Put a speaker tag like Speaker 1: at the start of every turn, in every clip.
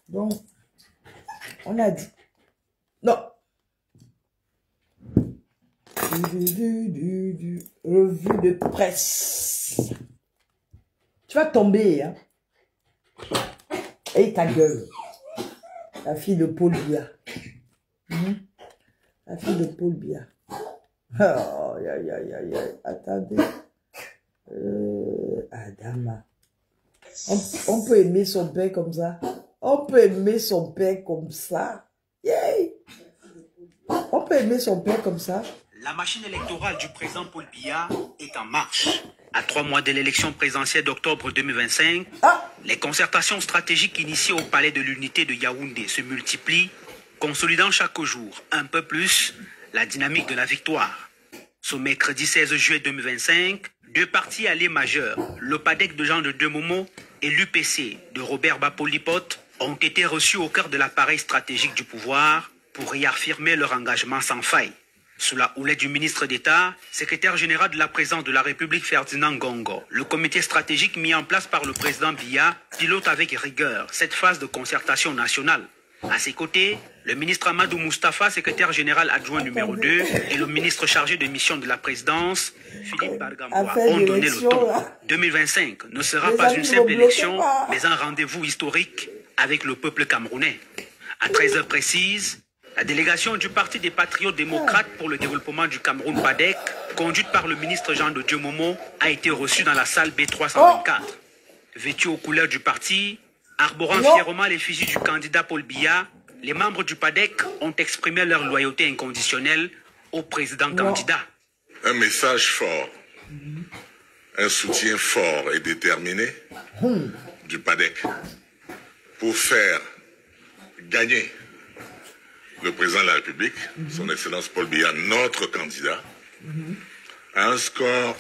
Speaker 1: Donc, on a dit. Non. Revue de presse. Tu vas tomber, hein. Et ta gueule. La fille de Paul Biya. La fille de Paul Biya. Oh, aïe, aïe, aïe, aïe. Attendez. Adama. On peut aimer son père comme ça. On peut aimer son père comme ça. Yeah. On peut aimer son père comme ça.
Speaker 2: La machine électorale du président Paul Biya est en marche. À 3 mois de l'élection présidentielle d'octobre 2025, les concertations stratégiques initiées au Palais de l'Unité de Yaoundé se multiplient, consolidant chaque jour un peu plus la dynamique de la victoire. Ce mercredi 16 juillet 2025, deux partis alliés majeurs, le PADEC de Jean de Demomo et l'UPC de Robert Bapolipote, ont été reçus au cœur de l'appareil stratégique du pouvoir pour réaffirmer leur engagement sans faille. Sous la houlette du ministre d'État, secrétaire général de la présidence de la République Ferdinand Gongo, le comité stratégique mis en place par le président Biya pilote avec rigueur cette phase de concertation nationale. À ses côtés, le ministre Amadou Moustapha, secrétaire général adjoint numéro 2, et le ministre chargé de mission de la présidence, Philippe Bargambois, ont donné le ton. 2025 ne sera pas une simple élection, mais un rendez-vous historique avec le peuple camerounais. À 13h précises, la délégation du Parti des Patriotes démocrates pour le développement du Cameroun PADEC, conduite par le ministre Jean de Demomo, a été reçue dans la salle B324. Vêtus aux couleurs du parti, arborant fièrement l'effigie du candidat Paul Biya, les membres du PADEC ont exprimé leur loyauté inconditionnelle au président candidat.
Speaker 3: Un message fort, un soutien fort et déterminé du PADEC pour faire gagner le président de la République, son Excellence Paul Biya, notre candidat, à un score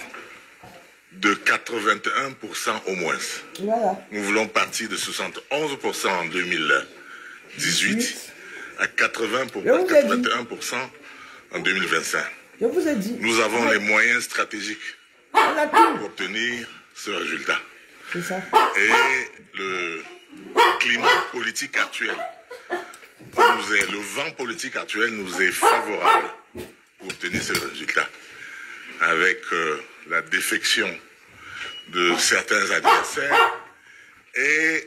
Speaker 3: de 81% au moins.
Speaker 1: Voilà.
Speaker 3: Nous voulons partir de 71% en 2018 à 81% en 2025.
Speaker 1: Je vous ai dit.
Speaker 3: Nous avons les moyens stratégiques pour obtenir ce résultat.
Speaker 1: C'est ça.
Speaker 3: Et le climat politique actuel, le vent politique actuel nous est favorable pour obtenir ce résultat. Avec la défection de certains adversaires et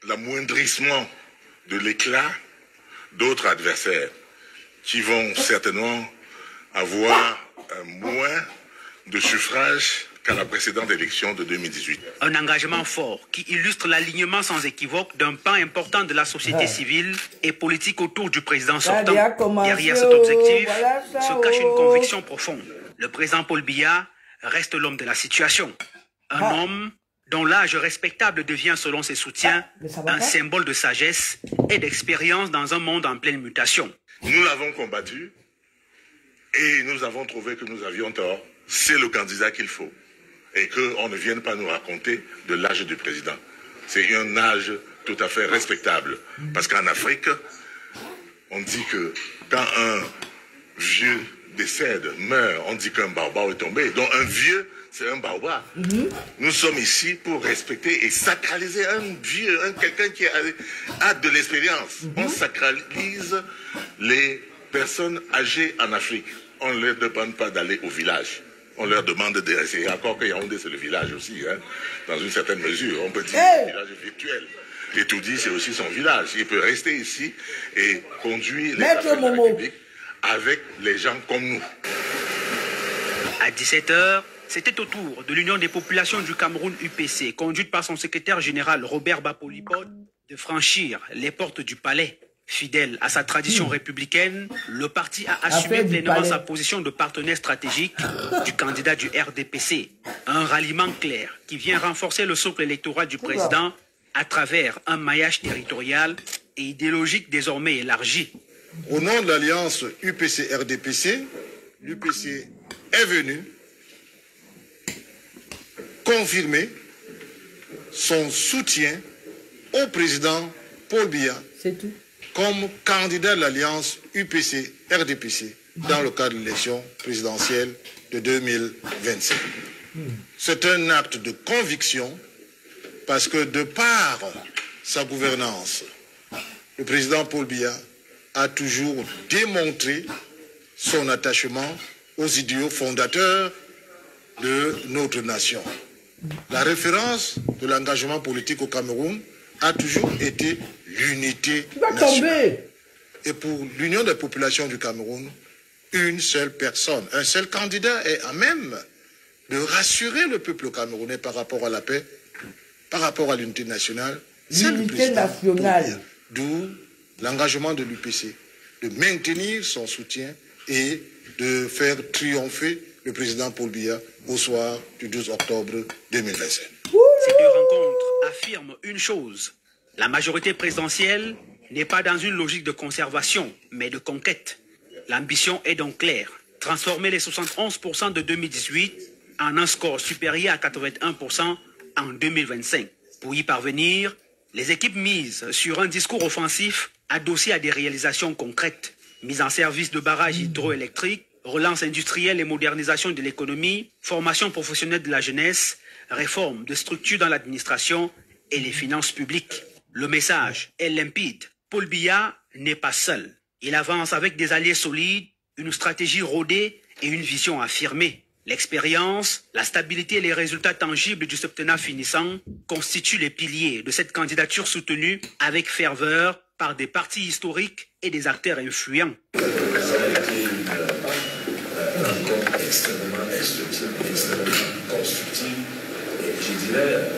Speaker 3: l'amoindrissement de l'éclat d'autres adversaires qui vont certainement avoir moins de suffrages qu'à la précédente élection de 2018.
Speaker 2: Un engagement fort qui illustre l'alignement sans équivoque d'un pan important de la société civile et politique autour du président sortant. Derrière cet objectif se cache une conviction profonde. Le président Paul Biya reste l'homme de la situation. Un homme dont l'âge respectable devient, selon ses soutiens, un symbole de sagesse et d'expérience dans un monde en pleine mutation.
Speaker 3: Nous l'avons combattu et nous avons trouvé que nous avions tort. C'est le candidat qu'il faut. Et qu'on ne vienne pas nous raconter de l'âge du président. C'est un âge tout à fait respectable. Parce qu'en Afrique, on dit que quand un vieux décède, meurt, on dit qu'un baobab est tombé. Donc un vieux, c'est un baobab. Nous sommes ici pour respecter et sacraliser un vieux, quelqu'un qui a de l'expérience. On sacralise les personnes âgées en Afrique. On ne leur demande pas d'aller au village. On leur demande de rester. Encore que Yaoundé, c'est le village aussi, hein, dans une certaine mesure. On peut dire le village virtuel. Et tout dit, c'est aussi son village. Il peut rester ici et conduire les affaires de la République avec les gens comme nous.
Speaker 2: À 17h, c'était au tour de l'Union des populations du Cameroun UPC, conduite par son secrétaire général Robert Bapolipote, de franchir les portes du palais. Fidèle à sa tradition républicaine, le parti a assumé pleinement sa position de partenaire stratégique du candidat du RDPC. Un ralliement clair qui vient renforcer le socle électoral du président à travers un maillage territorial et idéologique désormais élargi.
Speaker 4: Au nom de l'alliance UPC-RDPC, l'UPC est venu confirmer son soutien au président Paul Biya.
Speaker 1: C'est tout.
Speaker 4: Comme candidat de l'alliance UPC-RDPC dans le cadre de l'élection présidentielle de 2025. C'est un acte de conviction parce que de par sa gouvernance le président Paul Biya a toujours démontré son attachement aux idéaux fondateurs de notre nation. La référence de l'engagement politique au Cameroun a toujours été l'unité nationale. Et pour l'union des populations du Cameroun, une seule personne, un seul candidat est à même de rassurer le peuple camerounais par rapport à la paix, par rapport à l'unité nationale.
Speaker 1: L'unité nationale.
Speaker 4: D'où l'engagement de l'UPC de maintenir son soutien et de faire triompher le président Paul Biya au soir du 12 octobre 2025.
Speaker 2: Ces deux rencontres affirment une chose. La majorité présidentielle n'est pas dans une logique de conservation, mais de conquête. L'ambition est donc claire. Transformer les 71% de 2018 en un score supérieur à 81% en 2025. Pour y parvenir, les équipes misent sur un discours offensif adossé à des réalisations concrètes. Mise en service de barrages hydroélectriques, relance industrielle et modernisation de l'économie, formation professionnelle de la jeunesse, réforme de structures dans l'administration et les finances publiques. Le message est limpide. Paul Biya n'est pas seul. Il avance avec des alliés solides, une stratégie rodée et une vision affirmée. L'expérience, la stabilité et les résultats tangibles du septennat finissant constituent les piliers de cette candidature soutenue avec ferveur par des partis historiques et des acteurs influents.
Speaker 5: Ça a été une rencontre extrêmement instructive, extrêmement constructive. Et je dirais,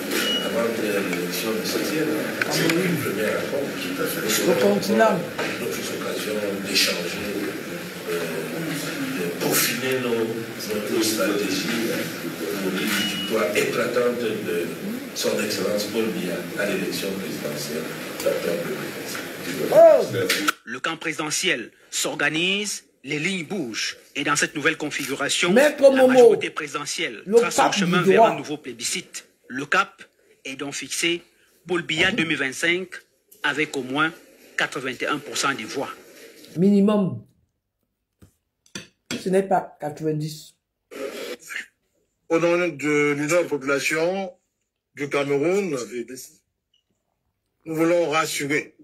Speaker 5: avant que l'élection ne se tienne, c'est une première rencontre qui peut faire
Speaker 1: le continent.
Speaker 5: D'autres occasions d'échanger, de peaufiner notre stratégie pour une victoire éclatante de son Excellence Paul Biya à l'élection présidentielle d'octobre 2025.
Speaker 2: Le camp présidentiel s'organise, les lignes bougent. Et dans cette nouvelle configuration, la majorité présidentielle trace son chemin vers un nouveau plébiscite. Le cap est donc fixé, Paul Biya 2025, avec au moins 81% des voix.
Speaker 1: Minimum. Ce n'est pas 90.
Speaker 4: Au nom de l'Union de la population du Cameroun, nous voulons rassurer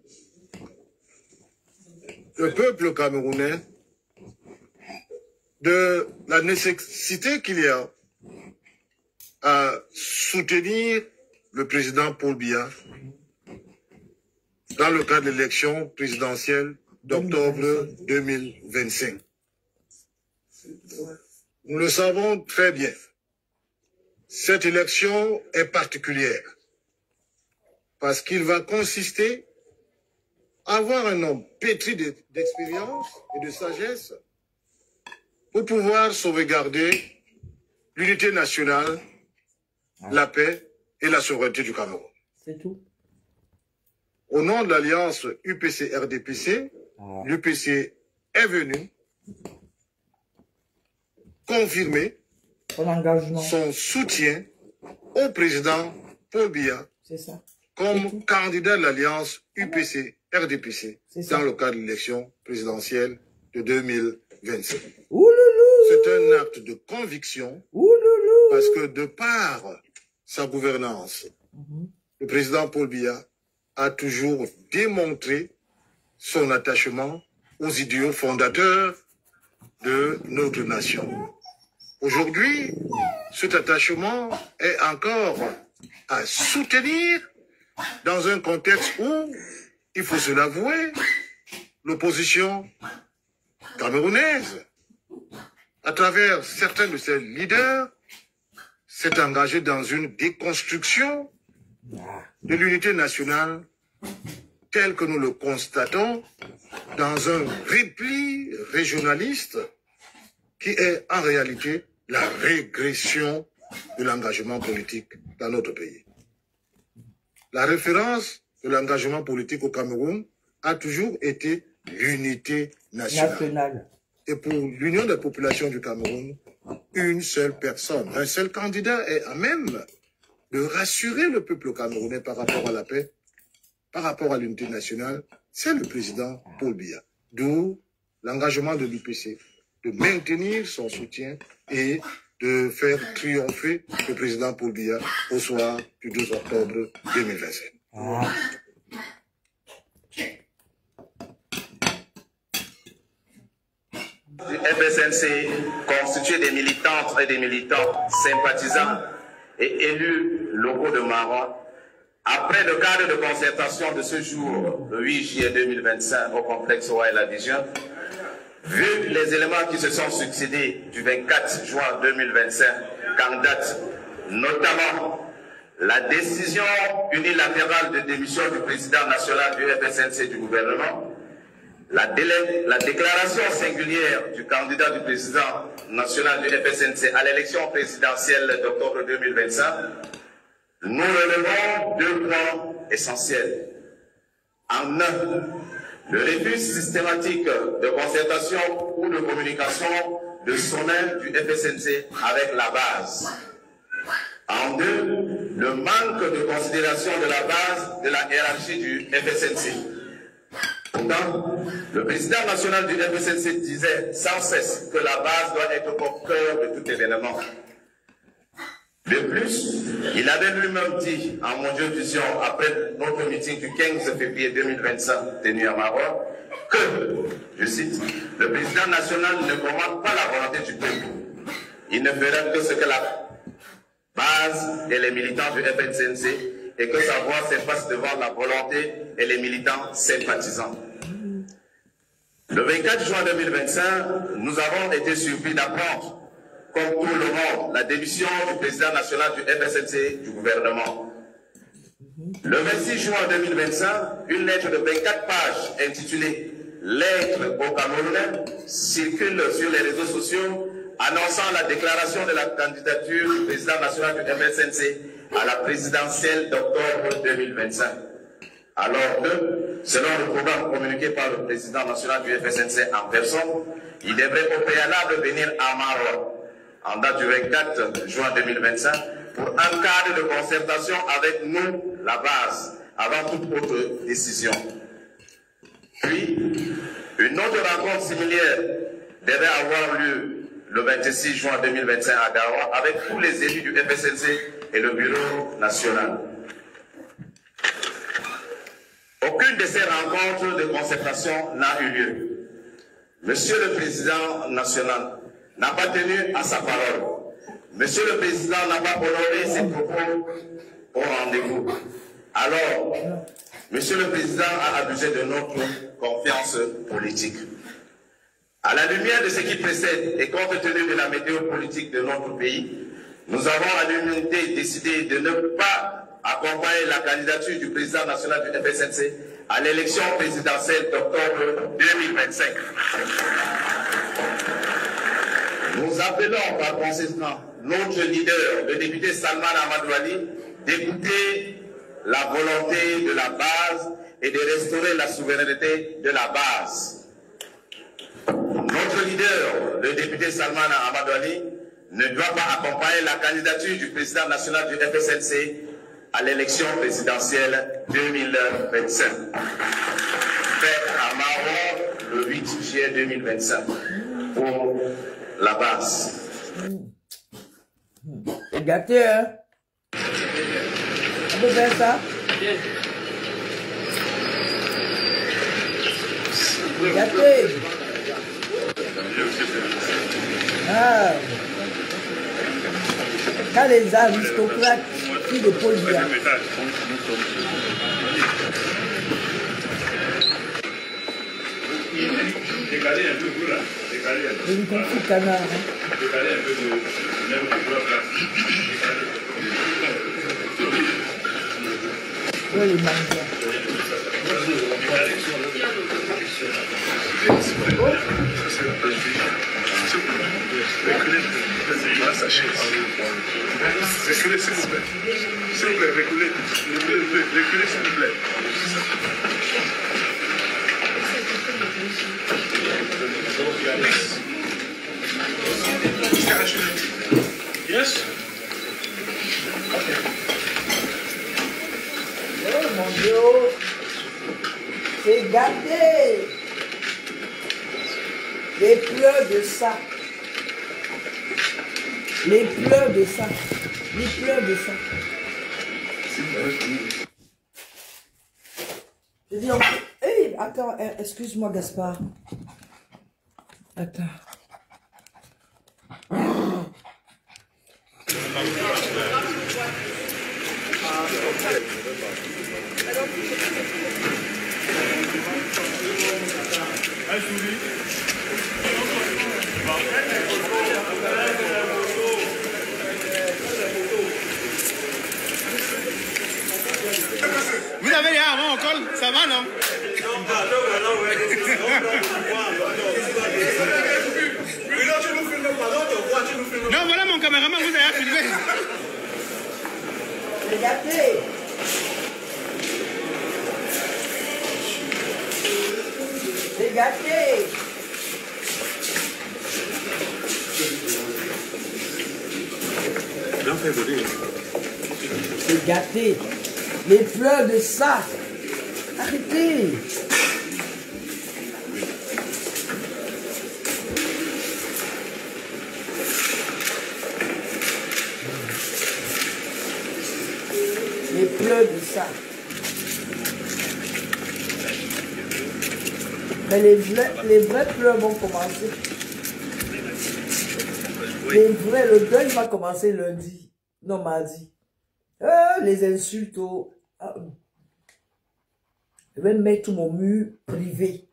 Speaker 4: le peuple camerounais de la nécessité qu'il y a à soutenir le président Paul Biya dans le cadre de l'élection présidentielle d'octobre 2025. Nous le savons très bien. Cette élection est particulière parce qu'il va consister à avoir un homme pétri d'expérience et de sagesse pour pouvoir sauvegarder l'unité nationale, la paix et la souveraineté du Cameroun.
Speaker 1: C'est tout.
Speaker 4: Au nom de l'alliance UPC-RDPC, l'UPC est venu confirmer son soutien au président Paul Biya comme candidat de l'alliance UPC-RDPC dans le cadre de l'élection présidentielle de 2025. C'est un acte de conviction parce que de par sa gouvernance, le président Paul Biya a toujours démontré son attachement aux idéaux fondateurs de notre nation. Aujourd'hui, cet attachement est encore à soutenir dans un contexte où, il faut se l'avouer, l'opposition camerounaise, à travers certains de ses leaders, s'est engagée dans une déconstruction de l'unité nationale tel que nous le constatons dans un repli régionaliste qui est en réalité la régression de l'engagement politique dans notre pays. La référence de l'engagement politique au Cameroun a toujours été l'unité nationale. Et pour l'union des populations du Cameroun, une seule personne, un seul candidat est à même de rassurer le peuple camerounais par rapport à la paix, par rapport à l'unité nationale, c'est le président Paul Biya. D'où l'engagement de l'UPC de maintenir son soutien et de faire triompher le président Paul Biya au soir du 12 octobre 2025.
Speaker 6: FSNC, constitué des militantes et des militants sympathisants et élus locaux de Marois, après le cadre de concertation de ce jour, le 8 juillet 2025, au complexe Ouai La Vision, vu les éléments qui se sont succédés du 24 juin 2025, qu'en date notamment la décision unilatérale de démission du président national du FSNC du gouvernement, la déclaration singulière du candidat du président national du FSNC à l'élection présidentielle d'octobre 2025, nous relevons deux points essentiels. En un, le refus systématique de concertation ou de communication de sommet du FSNC avec la base. En deux, le manque de considération de la base de la hiérarchie du FSNC. Pourtant, le président national du FSNC disait sans cesse que la base doit être au cœur de tout événement. De plus, il avait lui-même dit en Mondial-Vision après notre meeting du 15 février 2025 tenu à Maroc que, je cite, le président national ne commande pas la volonté du peuple. Il ne fera que ce que la base et les militants du FSNC et que sa voix s'efface devant la volonté et les militants sympathisants. Le 24 juin 2025, nous avons été surpris d'apprendre, comme tout le monde, la démission du président national du FSNC du gouvernement. Le 26 juin 2025, une lettre de 24 pages intitulée « Lettre au Camerounais » circule sur les réseaux sociaux annonçant la déclaration de la candidature du président national du FSNC à la présidentielle d'octobre 2025. Alors que, selon le programme communiqué par le président national du FSNC en personne, il devrait au préalable venir à Maroc en date du 24 juin 2025 pour un cadre de concertation avec nous, la base, avant toute autre décision. Puis, une autre rencontre similaire devait avoir lieu le 26 juin 2025 à Garoua avec tous les élus du FSNC et le bureau national. Aucune de ces rencontres de concertation n'a eu lieu. Monsieur le Président national n'a pas tenu à sa parole. Monsieur le Président n'a pas honoré ses propos au rendez-vous. Alors, Monsieur le Président a abusé de notre confiance politique. À la lumière de ce qui précède et compte tenu de la météo politique de notre pays, nous avons à l'unanimité décidé de ne pas accompagner la candidature du président national du FSNC à l'élection présidentielle d'octobre 2025. Nous appelons par conséquent notre leader, le député Salman Amadou Ali, d'écouter la volonté de la base et de restaurer la souveraineté de la base. Notre leader, le député Salman Amadou Ali, ne doit pas accompagner la candidature du président national du FSNC à l'élection présidentielle 2025. Fait à Maroc le 8 juillet 2025 pour la base.
Speaker 1: C'est gâté, hein? On peut faire ça? C'est gâté. Ah. Quand les aristocrates qui de Paul Biya.
Speaker 5: Décaler un peu vous là. Décaler un peu.
Speaker 1: J'ai compris canard.
Speaker 5: Décaler un peu de même de la place.
Speaker 1: Oui, les mangas.
Speaker 3: Reculez, s'il vous plaît. S'il vous plaît, reculez. Reculez, s'il vous plaît.
Speaker 5: Yes.
Speaker 1: Oh mon Dieu. C'est gâté. Les pleurs de ça. Les pleurs de ça. Les pleurs de ça. Je dis, hey, attends, excuse-moi Gaspard. Attends.
Speaker 7: Vous avez rien avant, on colle, ça va, non? Non, voilà mon caméraman, vous avez filmé.
Speaker 1: C'est gâté. C'est gâté. C'est gâté. Les pleurs de ça. Arrêtez. Les pleurs de ça. Mais les vrais pleurs vont commencer. Le deuil va commencer lundi. Non, mardi. Les insultes au... Je vais mettre mon mur privé.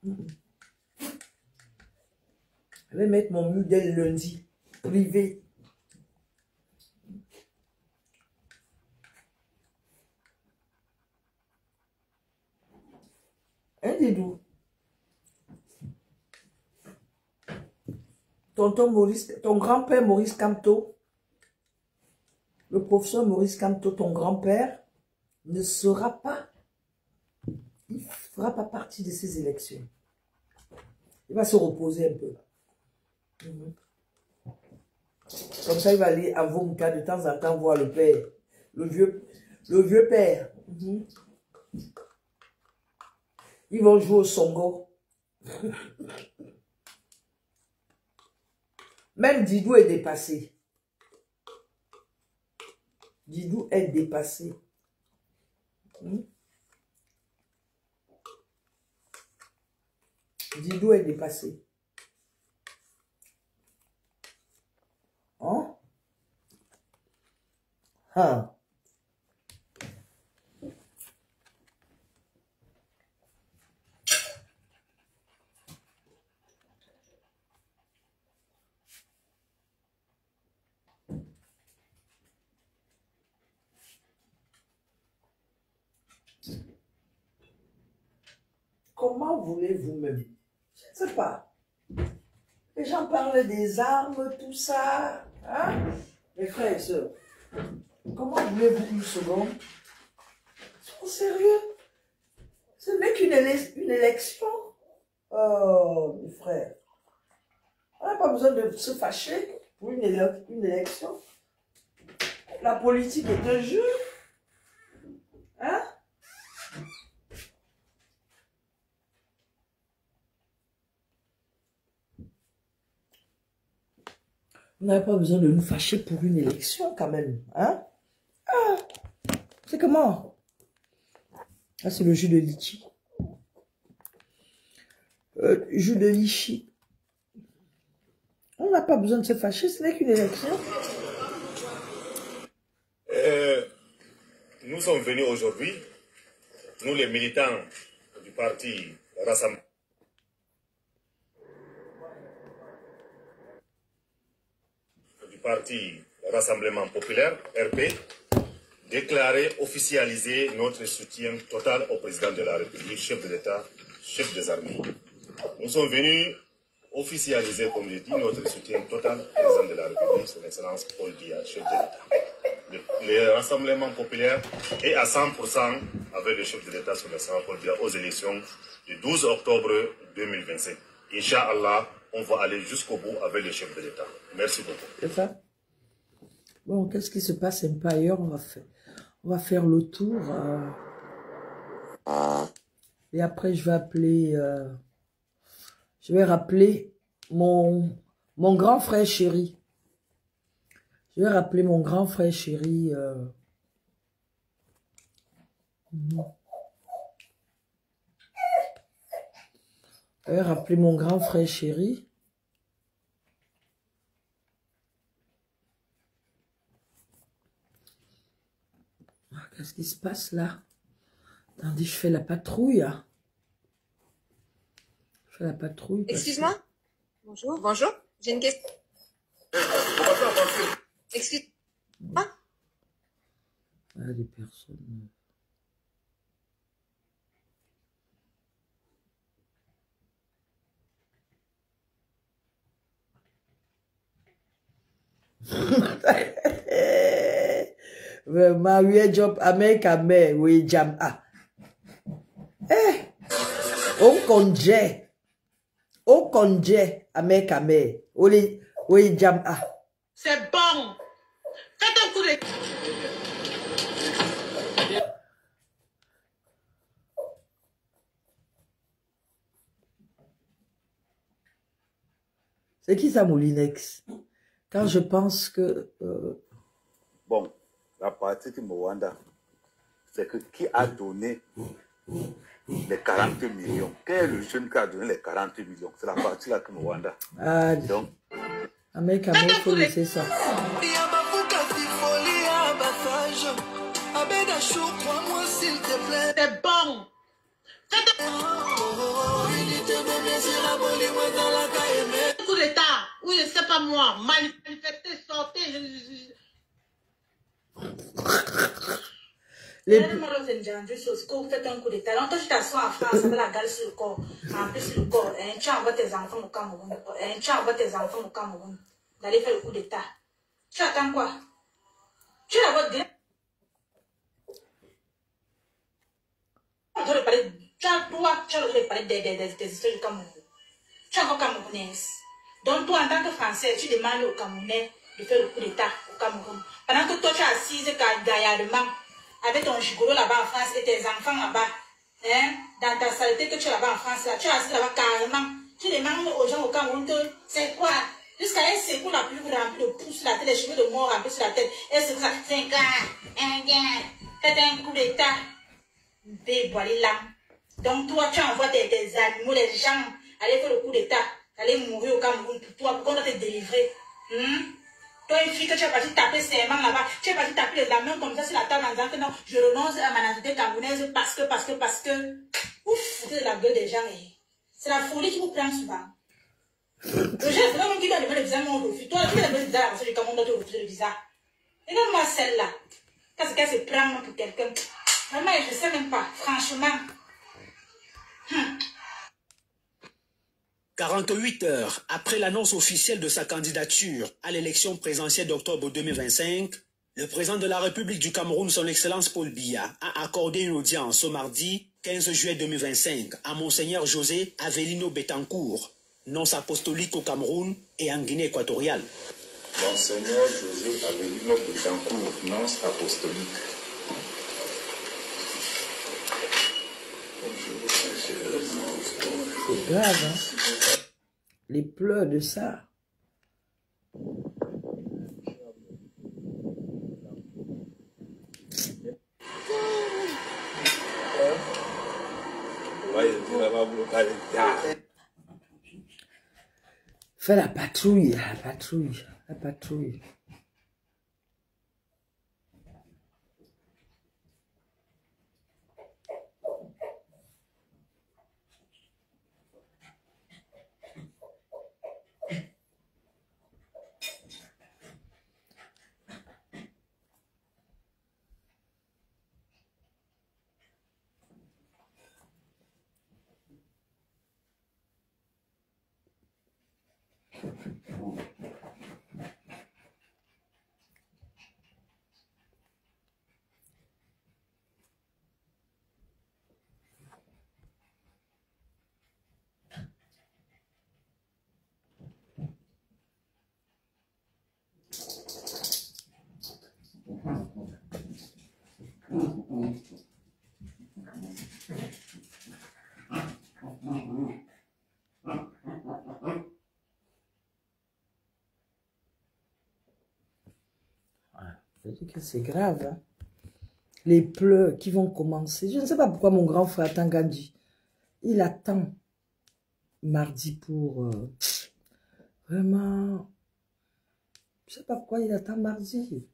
Speaker 1: Je vais mettre mon mur dès le lundi. Privé. Hein, Didou? Tonton Maurice, ton grand-père Maurice Kamto, le professeur Maurice Kamto, ton grand-père, ne sera pas, il ne fera pas partie de ces élections. Il va se reposer un peu. Comme ça, il va aller à Vomka de temps en temps voir le père, le vieux père. Ils vont jouer au Songo. Même Didou est dépassé. Didou est dépassé. Didou est dépassé. Hein? Hein? Comment voulez-vous même? Je ne sais pas. Les gens parlent des armes, tout ça. Hein? Mes frères et sœurs, comment voulez-vous une seconde? Sois sérieux? Ce n'est qu'une élection. Oh, mes frères. On n'a pas besoin de se fâcher pour une élection. La politique est un jeu. Hein? On n'a pas besoin de nous fâcher pour une élection quand même. Hein? Ah, c'est comment? Ah, c'est le jus de litchi. Jus de litchi. On n'a pas besoin de se fâcher, ce n'est qu'une élection.
Speaker 8: Nous sommes venus aujourd'hui, nous les militants du parti Rassemblement. Parti Rassemblement Populaire, RP, déclarer, officialiser notre soutien total au président de la République, chef de l'État, chef des armées. Nous sommes venus officialiser, comme je dis, notre soutien total au président de la République, son Excellence Paul Biya, chef de l'État. Le Rassemblement Populaire est à 100% avec le chef de l'État, son Excellence Paul Biya, aux élections du 12 octobre 2025. Inch'Allah, on va aller jusqu'au bout avec le chef de l'État. Merci beaucoup.
Speaker 1: C'est ça. Bon, qu'est-ce qui se passe un peu ailleurs? On va faire le tour. Et après, je vais appeler... je vais rappeler mon grand frère chéri. Je vais rappeler mon grand frère chéri. Je vais rappeler mon grand frère chéri. Qu'est-ce qui se passe là? Attendez, je fais la patrouille. Je fais la patrouille.
Speaker 9: Excuse-moi. Bonjour. Bonjour. J'ai une question. Excuse-moi.
Speaker 1: Ah, des personnes. Marie job America me we jam ah. On congé America me we jam ah.
Speaker 10: C'est bon. Faites un coup de...
Speaker 1: C'est qui ça, Moulinex? Quand je pense que...
Speaker 11: Bon, la partie de Mwanda, c'est que qui a donné les 40 millions? Quel est le jeune qui a donné les 40 millions? C'est la partie là que Mwanda.
Speaker 1: Ah, donc... Mec, il faut laisser ça.
Speaker 10: C'est bon. Coup d'état, oui, je sais pas moi, manifester, sortir,
Speaker 12: vous faites un coup d'état. Longtemps, tu t'assois en France avec la gale sur le corps. En plus, le corps, tu envoies tes enfants au Cameroun. Tu envoies tes enfants au Cameroun. D'aller faire le coup d'état. Tu attends quoi? Tu la vois bien. Tu as le droit de parler des histoires du Cameroun. Tu es encore camerounaise. Donc, toi, en tant que Français, tu demandes aux Camerounais de faire le coup d'état au Cameroun. Pendant que toi, tu es assise gaillardement avec ton gigolo là-bas en France et tes enfants là-bas, hein, dans ta saleté que tu es là-bas en France, là, tu es assise là-bas carrément. Tu demandes aux gens au Cameroun que c'est quoi? Jusqu'à elle secoue la pluie remplie de pouces sur la tête, les cheveux de mort remplis sur la tête. Elle secoue ça, c'est faites un coup d'état. Là. Donc toi, tu envoies tes animaux, les gens, aller faire le coup d'état, aller mourir au Cameroun pour toi, pour qu'on doit te délivrer. Toi, une fille que tu es parti taper ses mains là-bas, tu es parti taper la main comme ça sur la table en disant que non, je renonce à ma nationalité camerounaise parce que. Ouf, c'est la gueule des gens. C'est la folie qui vous prend souvent. Le jeune, c'est pas moi qui dois demander le visa, mon refus. Toi, tu dois demander le visa, parce que du Cameroun doit te refuser le visa. Regarde-moi celle-là. Qu'est-ce qu'elle se prend pour quelqu'un? Vraiment, je ne sais même pas, franchement.
Speaker 2: 48 heures après l'annonce officielle de sa candidature à l'élection présidentielle d'octobre 2025, le président de la République du Cameroun, son Excellence Paul Biya, a accordé une audience ce mardi 15 juillet 2025 à Monseigneur José Avelino Betancourt, nonce apostolique au Cameroun et en Guinée équatoriale.
Speaker 13: Monseigneur José Avelino Betancourt, nonce apostolique.
Speaker 1: C'est grave, hein? Les pleurs de ça. Fais la patrouille, la patrouille, la patrouille. C'est grave, hein? Les pleurs qui vont commencer. Je ne sais pas pourquoi mon grand frère attend Gandhi. Il attend mardi pour... vraiment... Je ne sais pas pourquoi il attend mardi.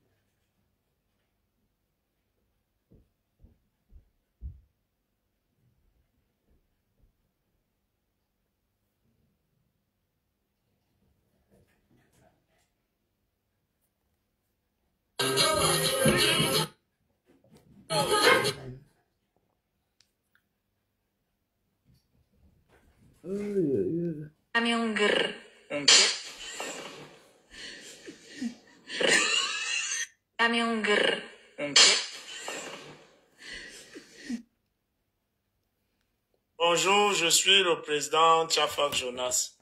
Speaker 14: Bonjour, je suis le président Tchafak Jonas.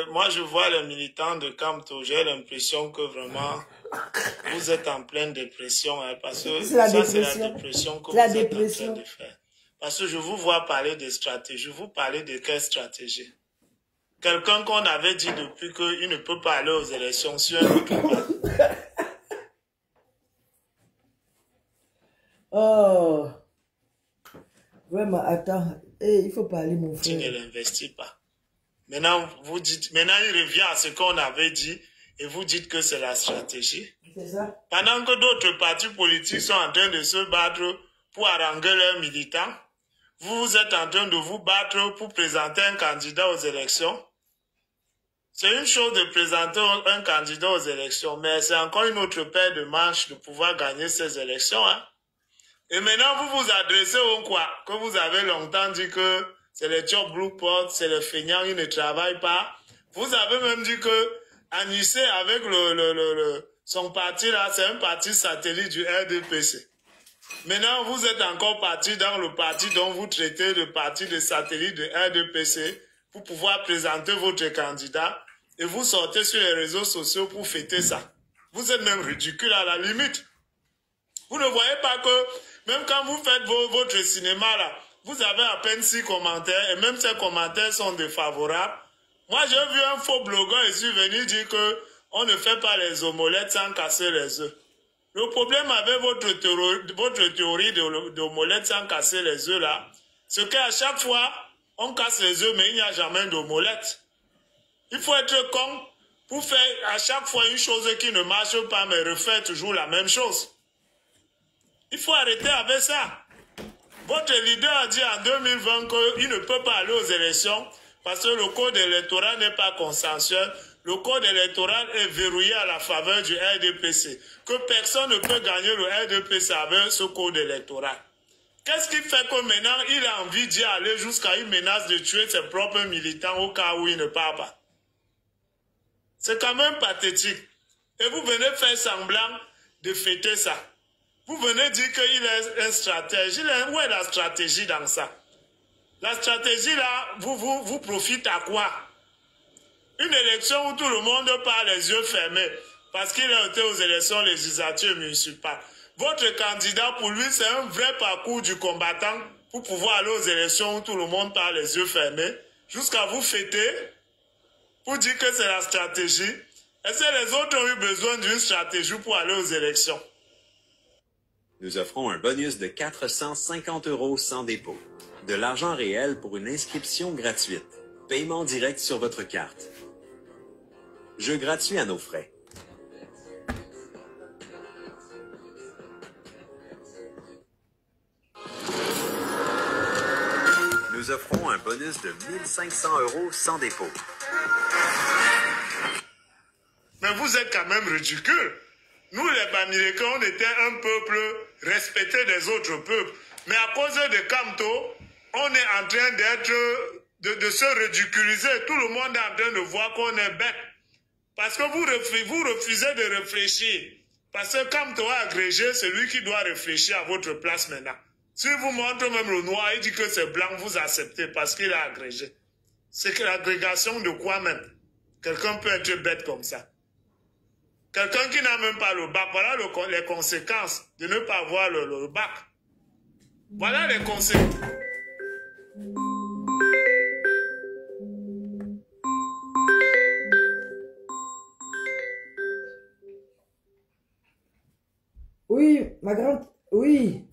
Speaker 14: Moi, je vois les militants de Kamto, j'ai l'impression que vraiment, vous êtes en pleine dépression, hein, parce que c'est la dépression que vous êtes en train de faire. Parce que je vous vois parler de stratégie, vous parlez de quelle stratégie? Quelqu'un qu'on avait dit depuis qu'il ne peut pas aller aux élections sur un autre plan.
Speaker 1: Oh, vraiment, attends, il faut parler, mon frère.
Speaker 14: Tu ne l'investis pas. Maintenant, vous dites, maintenant, il revient à ce qu'on avait dit et vous dites que c'est la stratégie.
Speaker 1: C'est ça.
Speaker 14: Pendant que d'autres partis politiques sont en train de se battre pour haranguer leurs militants, vous êtes en train de vous battre pour présenter un candidat aux élections. C'est une chose de présenter un candidat aux élections, mais c'est encore une autre paire de manches de pouvoir gagner ces élections. Hein. Et maintenant, vous vous adressez au quoi? Que vous avez longtemps dit que c'est les job Blueport, c'est les feignants, ils ne travaillent pas. Vous avez même dit que Anissé, avec son parti là, c'est un parti satellite du RDPC. Maintenant, vous êtes encore parti dans le parti dont vous traitez le parti de satellite de RDPC pour pouvoir présenter votre candidat et vous sortez sur les réseaux sociaux pour fêter ça. Vous êtes même ridicule à la limite. Vous ne voyez pas que même quand vous faites votre cinéma là, vous avez à peine 6 commentaires et même ces commentaires sont défavorables. Moi, j'ai vu un faux blogueur ici venir dire que on ne fait pas les omelettes sans casser les œufs. Le problème avec votre théorie d'omelette sans casser les œufs là, c'est qu'à chaque fois, on casse les œufs, mais il n'y a jamais d'omelette. Il faut être con pour faire à chaque fois une chose qui ne marche pas, mais refaire toujours la même chose. Il faut arrêter avec ça. Votre leader a dit en 2020 qu'il ne peut pas aller aux élections parce que le code électoral n'est pas consensuel. Le code électoral est verrouillé à la faveur du RDPC. Que personne ne peut gagner le RDPC avec ce code électoral. Qu'est-ce qui fait que maintenant il a envie d'y aller jusqu'à une menace de tuer ses propres militants au cas où il ne part pas? C'est quand même pathétique. Et vous venez faire semblant de fêter ça. Vous venez dire qu'il est un stratège. Où est la stratégie dans ça? La stratégie là, vous profitez à quoi? Une élection où tout le monde parle les yeux fermés parce qu'il a été aux élections législatives municipales. Votre candidat, pour lui, c'est un vrai parcours du combattant pour pouvoir aller aux élections où tout le monde parle les yeux fermés jusqu'à vous fêter pour dire que c'est la stratégie. Est-ce que les autres ont eu besoin d'une stratégie pour aller aux élections?
Speaker 15: Nous offrons un bonus de 450 € sans dépôt. De l'argent réel pour une inscription gratuite. Paiement direct sur votre carte. Jeu gratuit à nos frais. Nous offrons un bonus de 1500 € sans dépôt.
Speaker 14: Mais vous êtes quand même ridicule. Nous, les Bamileke, on était un peuple respecté des autres peuples. Mais à cause de Kamto, on est en train de se ridiculiser. Tout le monde est en train de voir qu'on est bête. Parce que vous refusez de réfléchir. Parce que Kamto a agrégé celui qui doit réfléchir à votre place maintenant. Si vous montrez même le noir, il dit que c'est blanc, vous acceptez parce qu'il a agrégé. C'est que l'agrégation de quoi même? Quelqu'un peut être bête comme ça. Quelqu'un qui n'a même pas le bac, voilà les conséquences de ne pas avoir le bac. Voilà les conséquences.
Speaker 1: Oui, ma grande... Oui.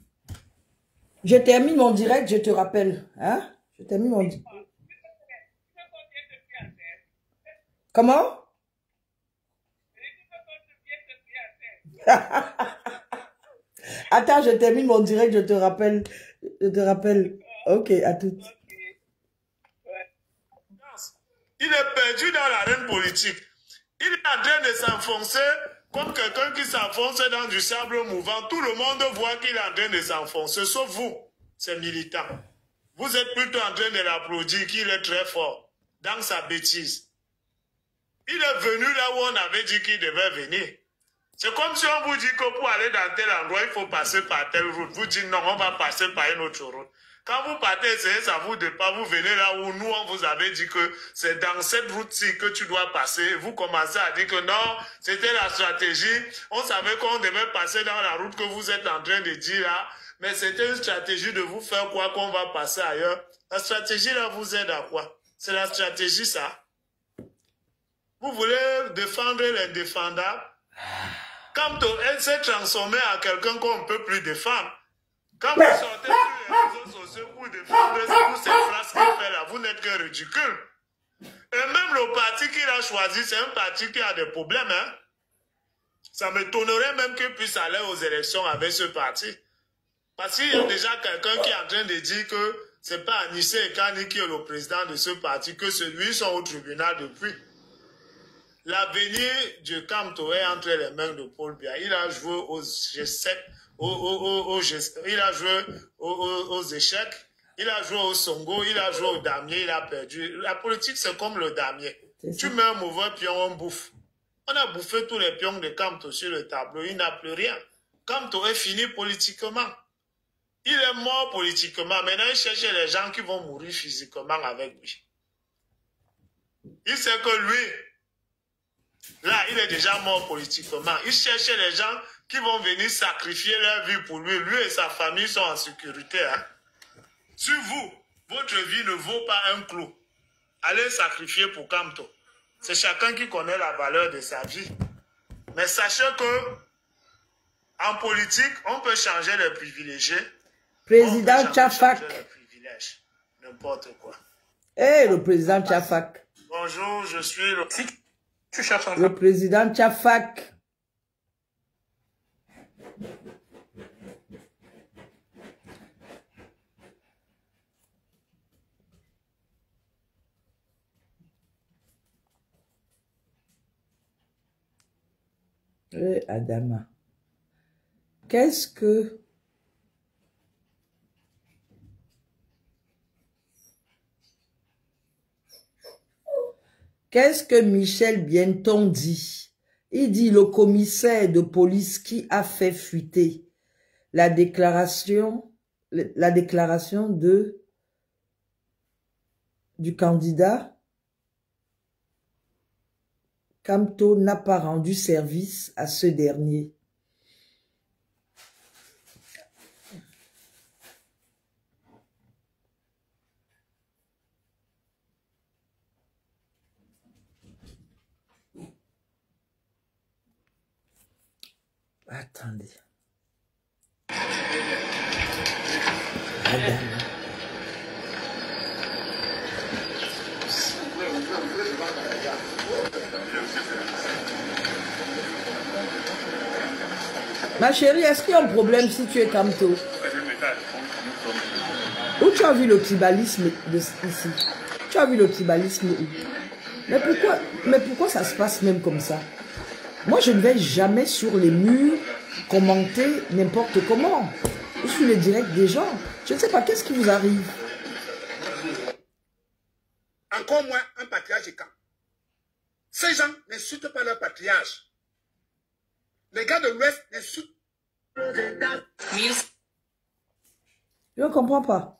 Speaker 1: Je termine mon direct, je te rappelle. Hein? Je termine mon direct. Comment? Attends, je termine mon direct, je te rappelle. Je te rappelle. Ok, à toutes.
Speaker 14: Il est perdu dans l'arène politique. Il est en train de s'enfoncer Comme quelqu'un qui s'enfonce dans du sable mouvant, tout le monde voit qu'il est en train de s'enfoncer, sauf vous, ces militants. Vous êtes plutôt en train de l'applaudir, qu'il est très fort dans sa bêtise. Il est venu là où on avait dit qu'il devait venir. C'est comme si on vous dit que pour aller dans tel endroit, il faut passer par telle route. Vous dites non, on va passer par une autre route. Quand vous partez, ça vous dépend. Vous venez là où nous, on vous avait dit que c'est dans cette route-ci que tu dois passer. Vous commencez à dire que non, c'était la stratégie. On savait qu'on devait passer dans la route que vous êtes en train de dire là. Mais c'était une stratégie de vous faire quoi qu'on va passer ailleurs. La stratégie là vous aide à quoi? C'est la stratégie ça. Vous voulez défendre l'indéfendable? Quand elle s'est transformée en quelqu'un qu'on ne peut plus défendre. Quand vous sortez sur les réseaux sociaux pour défendre toutes ces phrases qu'il fait là, vous n'êtes que ridicule. Et même le parti qu'il a choisi, c'est un parti qui a des problèmes. Hein? Ça m'étonnerait même qu'il puisse aller aux élections avec ce parti. Parce qu'il y a déjà quelqu'un qui est en train de dire que c'est pas Anissé Ekani qui est le président de ce parti, que celui sont au tribunal depuis. L'avenir de Kamto est entre les mains de Paul Biya. Il a joué aux G7, il a joué aux échecs, il a joué au Songo, il a joué au damier, il a perdu. La politique, c'est comme le damier. Tu mets un mauvais pion, on bouffe. On a bouffé tous les pions de Kamto sur le tableau, il n'a plus rien. Kamto est fini politiquement. Il est mort politiquement. Maintenant, il cherche les gens qui vont mourir physiquement avec lui. Il sait que lui, là, il est déjà mort politiquement. Il cherchait les gens qui vont venir sacrifier leur vie pour lui. Lui et sa famille sont en sécurité. Hein. Sur vous, votre vie ne vaut pas un clou. Allez sacrifier pour Kamto. C'est chacun qui connaît la valeur de sa vie. Mais sachez que, en politique, on peut changer les privilégiés.
Speaker 1: Président Tchafak.
Speaker 14: N'importe quoi.
Speaker 1: Eh, le président Tchafak.
Speaker 14: Bonjour, je suis le...
Speaker 7: Tu cherches un...
Speaker 1: Le président Tchafak. Eh, Adama. Qu'est-ce que... Qu'est-ce que Michel Bienton dit? Il dit le commissaire de police qui a fait fuiter la déclaration du candidat Kamto n'a pas rendu service à ce dernier. Attendez. Ma chérie, est-ce qu'il y a un problème si tu es Kamto? Où tu as vu le tribalisme ici? Tu as vu le tribalisme où? Mais pourquoi ça se passe même comme ça? Moi, je ne vais jamais sur les murs commenter n'importe comment. Je suis le direct des gens. Je ne sais pas, qu'est-ce qui vous arrive?
Speaker 16: Encore moins un patriarche de camp. Ces gens n'insultent pas leur patriarche. Les gars de l'Ouest n'insultent pas.
Speaker 1: Je ne comprends pas.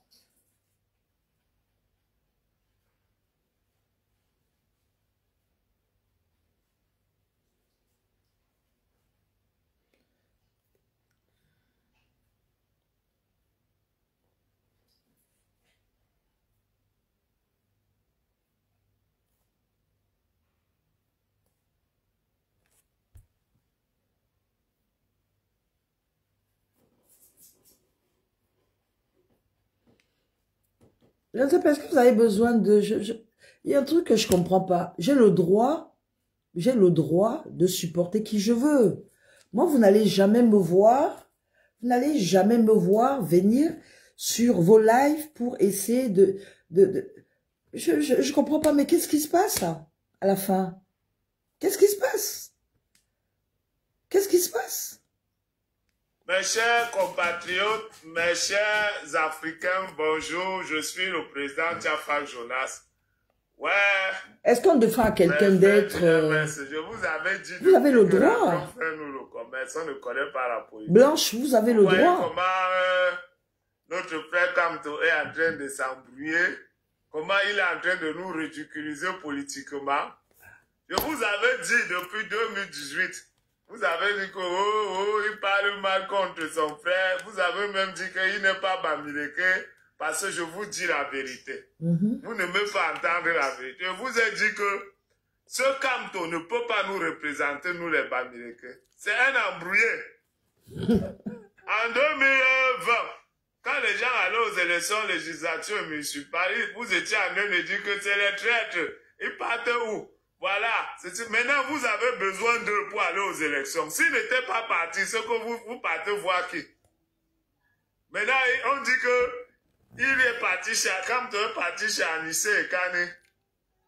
Speaker 1: Je ne sais pas, est-ce que vous avez besoin de... Il y a un truc que je ne comprends pas. J'ai le droit de supporter qui je veux. Moi, vous n'allez jamais me voir, venir sur vos lives pour essayer de... Je ne comprends pas, mais qu'est-ce qui se passe à la fin? Qu'est-ce qui se passe? Qu'est-ce qui se passe?
Speaker 14: Mes chers compatriotes, mes chers Africains, bonjour, je suis le président Tiafak Jonas. Ouais.
Speaker 1: Est-ce qu'on défend à quelqu'un d'être...
Speaker 14: Je vous avais dit...
Speaker 1: Vous avez le droit.
Speaker 14: Nous, le commerce, on ne connaît pas la politique.
Speaker 1: Blanche, vous avez le droit.
Speaker 14: Comment notre frère Kamto est en train de s'embrouiller, comment il est en train de nous ridiculiser politiquement. Je vous avais dit depuis 2018, vous avez dit qu'il parle mal contre son frère. Vous avez même dit qu'il n'est pas Bamileke parce que je vous dis la vérité. Vous ne me pas entendre la vérité. Je vous ai dit que ce Kamto ne peut pas nous représenter, nous les Bamileke. C'est un embrouillé. En 2020, quand les gens allaient aux élections législatives municipales, vous étiez en train de dire que c'est les traîtres. Ils partent où? Voilà. Maintenant, vous avez besoin d'eux pour aller aux élections. S'ils n'étaient pas partis, c'est que vous partez voir qui? Maintenant, on dit que il est parti chez Kamto, est parti chez Anissé et Kane.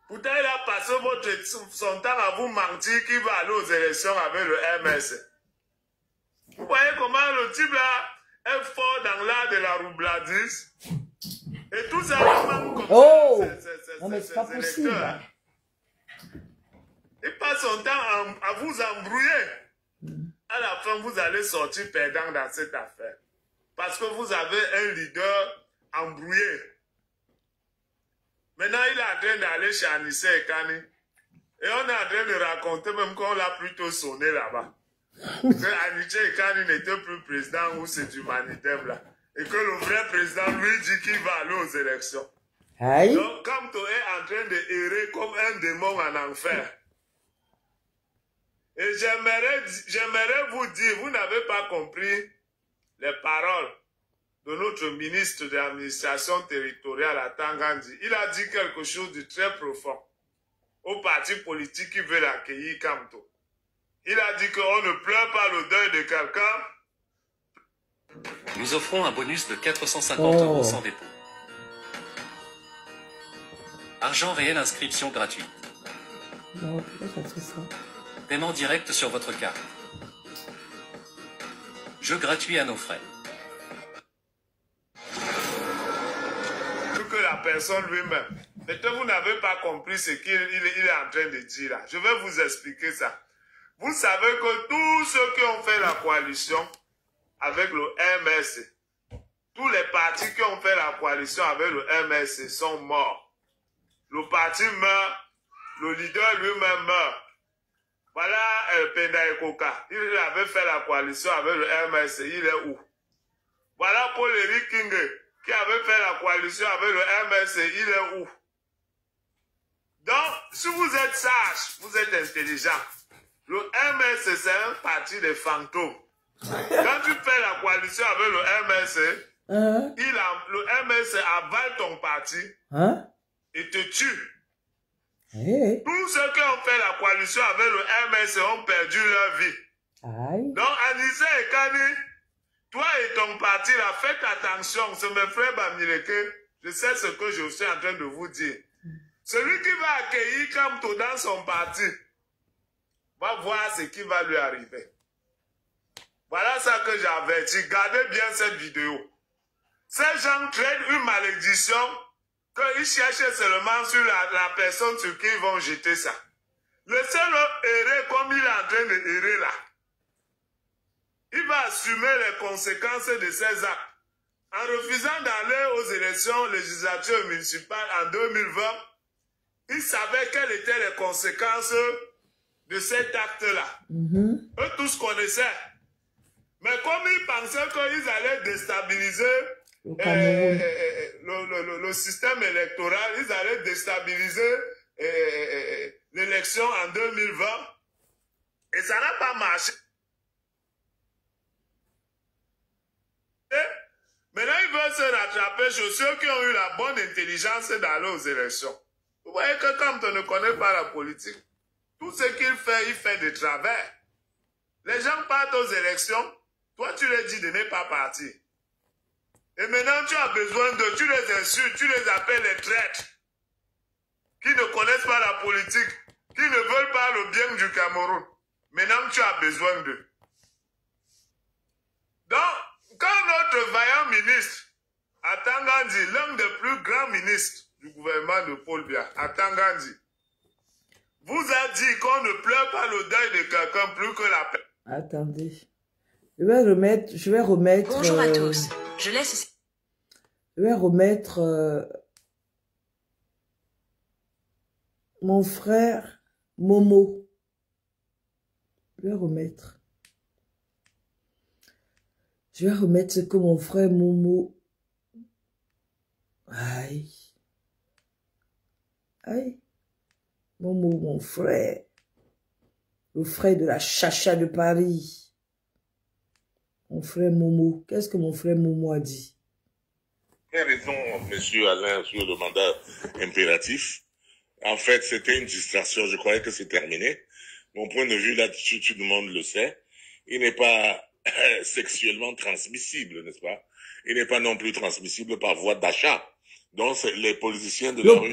Speaker 14: Pourtant, il a passé son temps à vous mentir qu'il va aller aux élections avec le MS. Vous voyez comment le type là est fort dans l'art de la roubladise. Et tout ça,
Speaker 1: oh! Non, mais c'est pas possible.
Speaker 14: Il passe son temps à vous embrouiller. À la fin, vous allez sortir perdant dans cette affaire. Parce que vous avez un leader embrouillé. Maintenant, il est en train d'aller chez Anissé et Kani. Et on est en train de raconter même qu'on l'a plutôt sonné là-bas. Que Anissé et Kani n'était plus président ou c'est du Manidem là. Et que le vrai président lui dit qu'il va aller aux élections.
Speaker 1: Aïe.
Speaker 14: Donc, Kamto est en train de errer comme un démon en enfer. Et j'aimerais vous dire, vous n'avez pas compris les paroles de notre ministre de l'administration territoriale à Tangandi. Il a dit quelque chose de très profond au parti politique qui veut accueillir Kamto. Il a dit qu'on ne pleure pas le deuil de quelqu'un.
Speaker 17: Nous offrons un bonus de 450 € sans dépôt. Argent réel, inscription gratuite.
Speaker 1: Non, pourquoi ça fait ça?
Speaker 17: Paiement direct sur votre carte. Jeu gratuit à nos frais.
Speaker 14: Que la personne lui-même. Peut-être vous n'avez pas compris ce qu'il est en train de dire là. Je vais vous expliquer ça. Vous savez que tous ceux qui ont fait la coalition avec le MS, tous les partis qui ont fait la coalition avec le MS sont morts. Le parti meurt, le leader lui-même meurt. Voilà Penda Ekoka. Il avait fait la coalition avec le MS. Il est où? Voilà Paul-Éric Kinge qui avait fait la coalition avec le MS. Il est où? Donc, si vous êtes sage, vous êtes intelligent. Le MS, c'est un parti de fantômes. Quand tu fais la coalition avec le MS, le MS avale ton parti et te tue.
Speaker 1: Hey.
Speaker 14: Tous ceux qui ont fait la coalition avec le MS ont perdu leur vie.
Speaker 1: Aïe.
Speaker 14: Donc, Anissé et Kani, toi et ton parti, là, faites attention. C'est mes frères Bamileke. Je sais ce que je suis en train de vous dire. Celui qui va accueillir Kamto dans son parti va voir ce qui va lui arriver. Voilà ça que j'ai averti. Gardez bien cette vidéo. Ces gens traînent une malédiction qu'ils cherchent seulement sur la personne sur qui ils vont jeter ça. Laissez-le errer comme il est en train de errer là. Il va assumer les conséquences de ses actes. En refusant d'aller aux élections législatives municipales en 2020, il savait quelles étaient les conséquences de cet acte-là. Eux tous connaissaient. Mais comme ils pensaient qu'ils allaient déstabiliser le système électoral, ils allaient déstabiliser l'élection en 2020, et ça n'a pas marché. Maintenant, ils veulent se rattraper sur ceux qui ont eu la bonne intelligence d'aller aux élections. Vous voyez que quand on ne connaît pas la politique, tout ce qu'il fait, il fait de travers. Les gens partent aux élections, toi tu leur dis de ne pas partir. Et maintenant tu as besoin d'eux, tu les insultes, tu les appelles les traîtres, qui ne connaissent pas la politique, qui ne veulent pas le bien du Cameroun. Maintenant tu as besoin d'eux. Donc, quand notre vaillant ministre, Atangandi, l'un des plus grands ministres du gouvernement de Paul Biya, Atangandi, vous a dit qu'on ne pleure pas le deuil de quelqu'un plus que la paix.
Speaker 1: Attendez. Je vais remettre...
Speaker 9: Bonjour à tous. Je laisse...
Speaker 1: Je vais remettre mon frère Momo. Je vais remettre ce que mon frère Momo... Aïe. Aïe. Momo, mon frère. Le frère de la chacha de Paris. Mon frère Momo. Qu'est-ce que mon frère Momo a dit?
Speaker 3: Quelle raison, monsieur Alain, sur le mandat impératif? En fait, c'était une distraction. Je croyais que c'est terminé. Mon point de vue là-dessus, tout le monde le sait. Il n'est pas sexuellement transmissible, n'est-ce pas? Il n'est pas non plus transmissible par voie d'achat. Donc, les politiciens de la rue,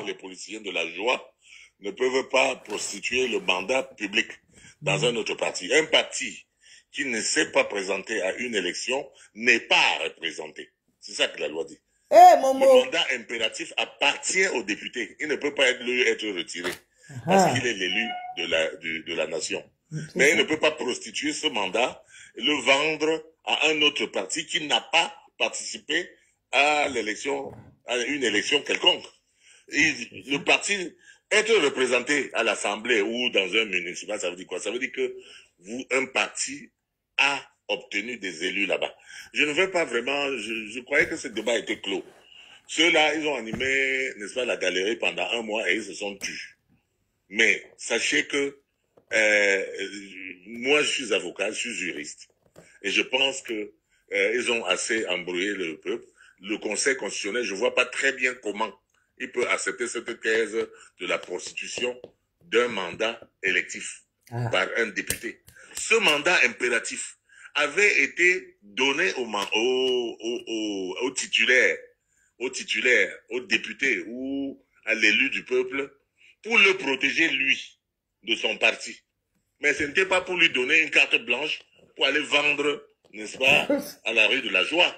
Speaker 3: les politiciens de la joie ne peuvent pas prostituer le mandat public dans un autre parti. Un parti qui ne s'est pas présenté à une élection n'est pas représenté. C'est ça que la loi dit.
Speaker 1: Hey, Momo.
Speaker 3: Le mandat impératif appartient aux députés. Il ne peut pas être retiré parce qu'il est l'élu de la nation. Mais il ne peut pas prostituer ce mandat et le vendre à un autre parti qui n'a pas participé à l'élection, à une élection quelconque. Le parti, être représenté à l'Assemblée ou dans un municipal, ça veut dire quoi? Ça veut dire que un parti a obtenu des élus là-bas. Je ne veux pas vraiment, je croyais que ce débat était clos. Ceux-là, ils ont animé, n'est-ce pas, la galerie pendant 1 mois et ils se sont tus. Mais sachez que moi, je suis avocat, je suis juriste. Et je pense que ils ont assez embrouillé le peuple. Le Conseil constitutionnel, je vois pas très bien comment il peut accepter cette thèse de la prostitution d'un mandat électif par un député. Ce mandat impératif avait été donné au titulaire, au député ou à l'élu du peuple pour le protéger, lui, de son parti. Mais ce n'était pas pour lui donner une carte blanche pour aller vendre, n'est-ce pas, à la rue de la Joie,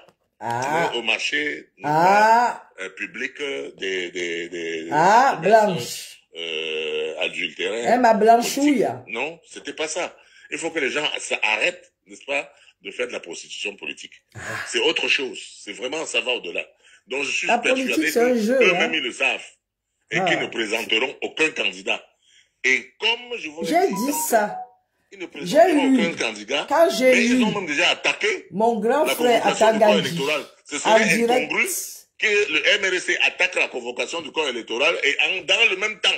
Speaker 3: au marché public des
Speaker 1: blanche.
Speaker 3: Adultérées.
Speaker 1: Ma blanchouille.
Speaker 3: Non, c'était pas ça. Il faut que les gens arrêtent, n'est-ce pas, de faire de la prostitution politique. C'est autre chose. C'est vraiment, ça va au-delà. Donc je suis persuadé qu'eux-mêmes ils le savent et qu'ils ne présenteront aucun candidat. Et comme je vous l'ai dit,
Speaker 1: j'ai dit ça.
Speaker 3: Ils ne présenteront aucun candidat.
Speaker 1: Quand j'ai
Speaker 3: ils ont même déjà attaqué
Speaker 1: mon grand frère Atangandi.
Speaker 3: Ce serait incongru que le MRC attaque la convocation du corps électoral et dans le même temps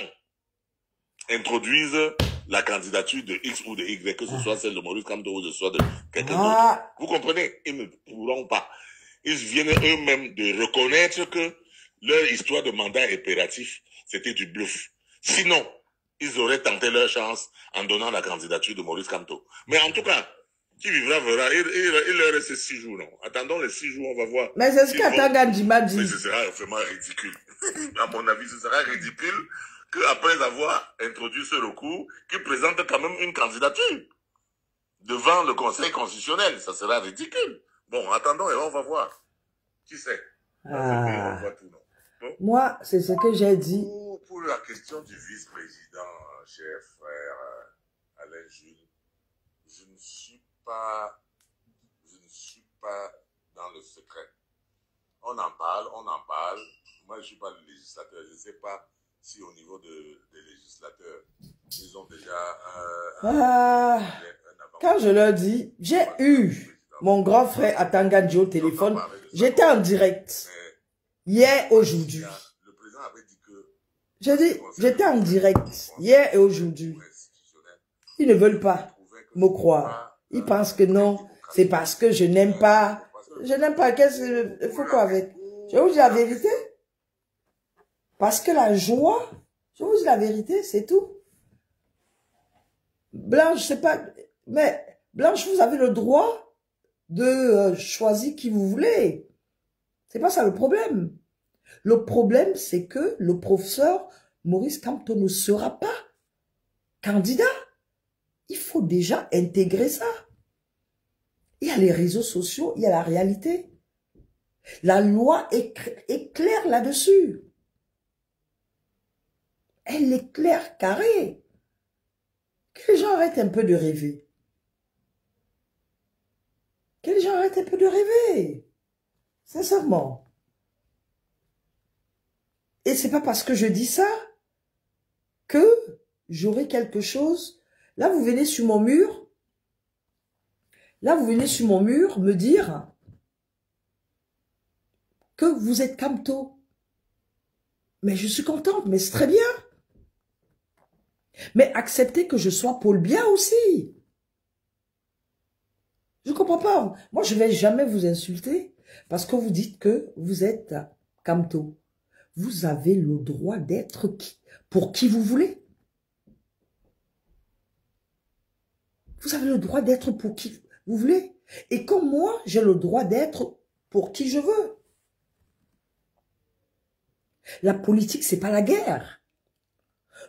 Speaker 3: introduise la candidature de X ou de Y, que ce soit celle de Maurice Kamto ou que ce soit de quelqu'un d'autre. Vous comprenez? Ils ne pourront pas. Ils viennent eux-mêmes de reconnaître que leur histoire de mandat impératif, c'était du bluff. Sinon, ils auraient tenté leur chance en donnant la candidature de Maurice Kamto. Mais en tout cas, qui vivra verra. Il leur reste 6 jours, non? Attendons les 6 jours, on va voir.
Speaker 1: Mais c'est ce qu'Atangandi m'a dit.
Speaker 3: Mais ce sera vraiment ridicule. À mon avis, ce sera ridicule qu'après avoir introduit ce recours, qu'ils présentent quand même une candidature devant le Conseil constitutionnel. Ça sera ridicule. Bon, attendons et on va voir. Qui sait? On voit tout, non? Bon.
Speaker 1: Moi, c'est ce que j'ai dit.
Speaker 3: Pour la question du vice-président, cher frère Alain Jules, je ne suis pas dans le secret. On en parle. Moi, je ne suis pas le législateur. Je ne sais pas si au niveau des législateurs, ils ont déjà
Speaker 1: quand je leur dis, j'ai eu mon grand frère Atangandi au téléphone. J'étais en direct. Hier, aujourd'hui.
Speaker 3: Le président avait dit que...
Speaker 1: J'ai dit, j'étais en direct. Hier et aujourd'hui. Ils ne veulent pas me croire. Ils pensent que non. C'est parce que je n'aime pas. Je n'aime pas. Qu'est-ce qu'il faut quoi avec? Je vous dis la vérité. Parce que la joie, je vous dis la vérité, c'est tout. Blanche, c'est pas... Mais Blanche, vous avez le droit de choisir qui vous voulez. C'est pas ça le problème. Le problème, c'est que le professeur Maurice Kamto ne sera pas candidat. Il faut déjà intégrer ça. Il y a les réseaux sociaux, il y a la réalité. La loi est claire là-dessus. Elle est claire, carrée. Que les gens arrêtent un peu de rêver. Que les gens arrêtent un peu de rêver. Sincèrement. Et c'est pas parce que je dis ça que j'aurai quelque chose. Là, vous venez sur mon mur. Là, vous venez sur mon mur me dire que vous êtes Kamto. Mais je suis contente, mais c'est très bien. Mais acceptez que je sois Paul Biya aussi. Je ne comprends pas. Moi, je ne vais jamais vous insulter parce que vous dites que vous êtes Kamto. Vous avez le droit d'être pour qui vous voulez. Vous avez le droit d'être pour qui vous voulez. Et comme moi, j'ai le droit d'être pour qui je veux. La politique, c'est pas la guerre.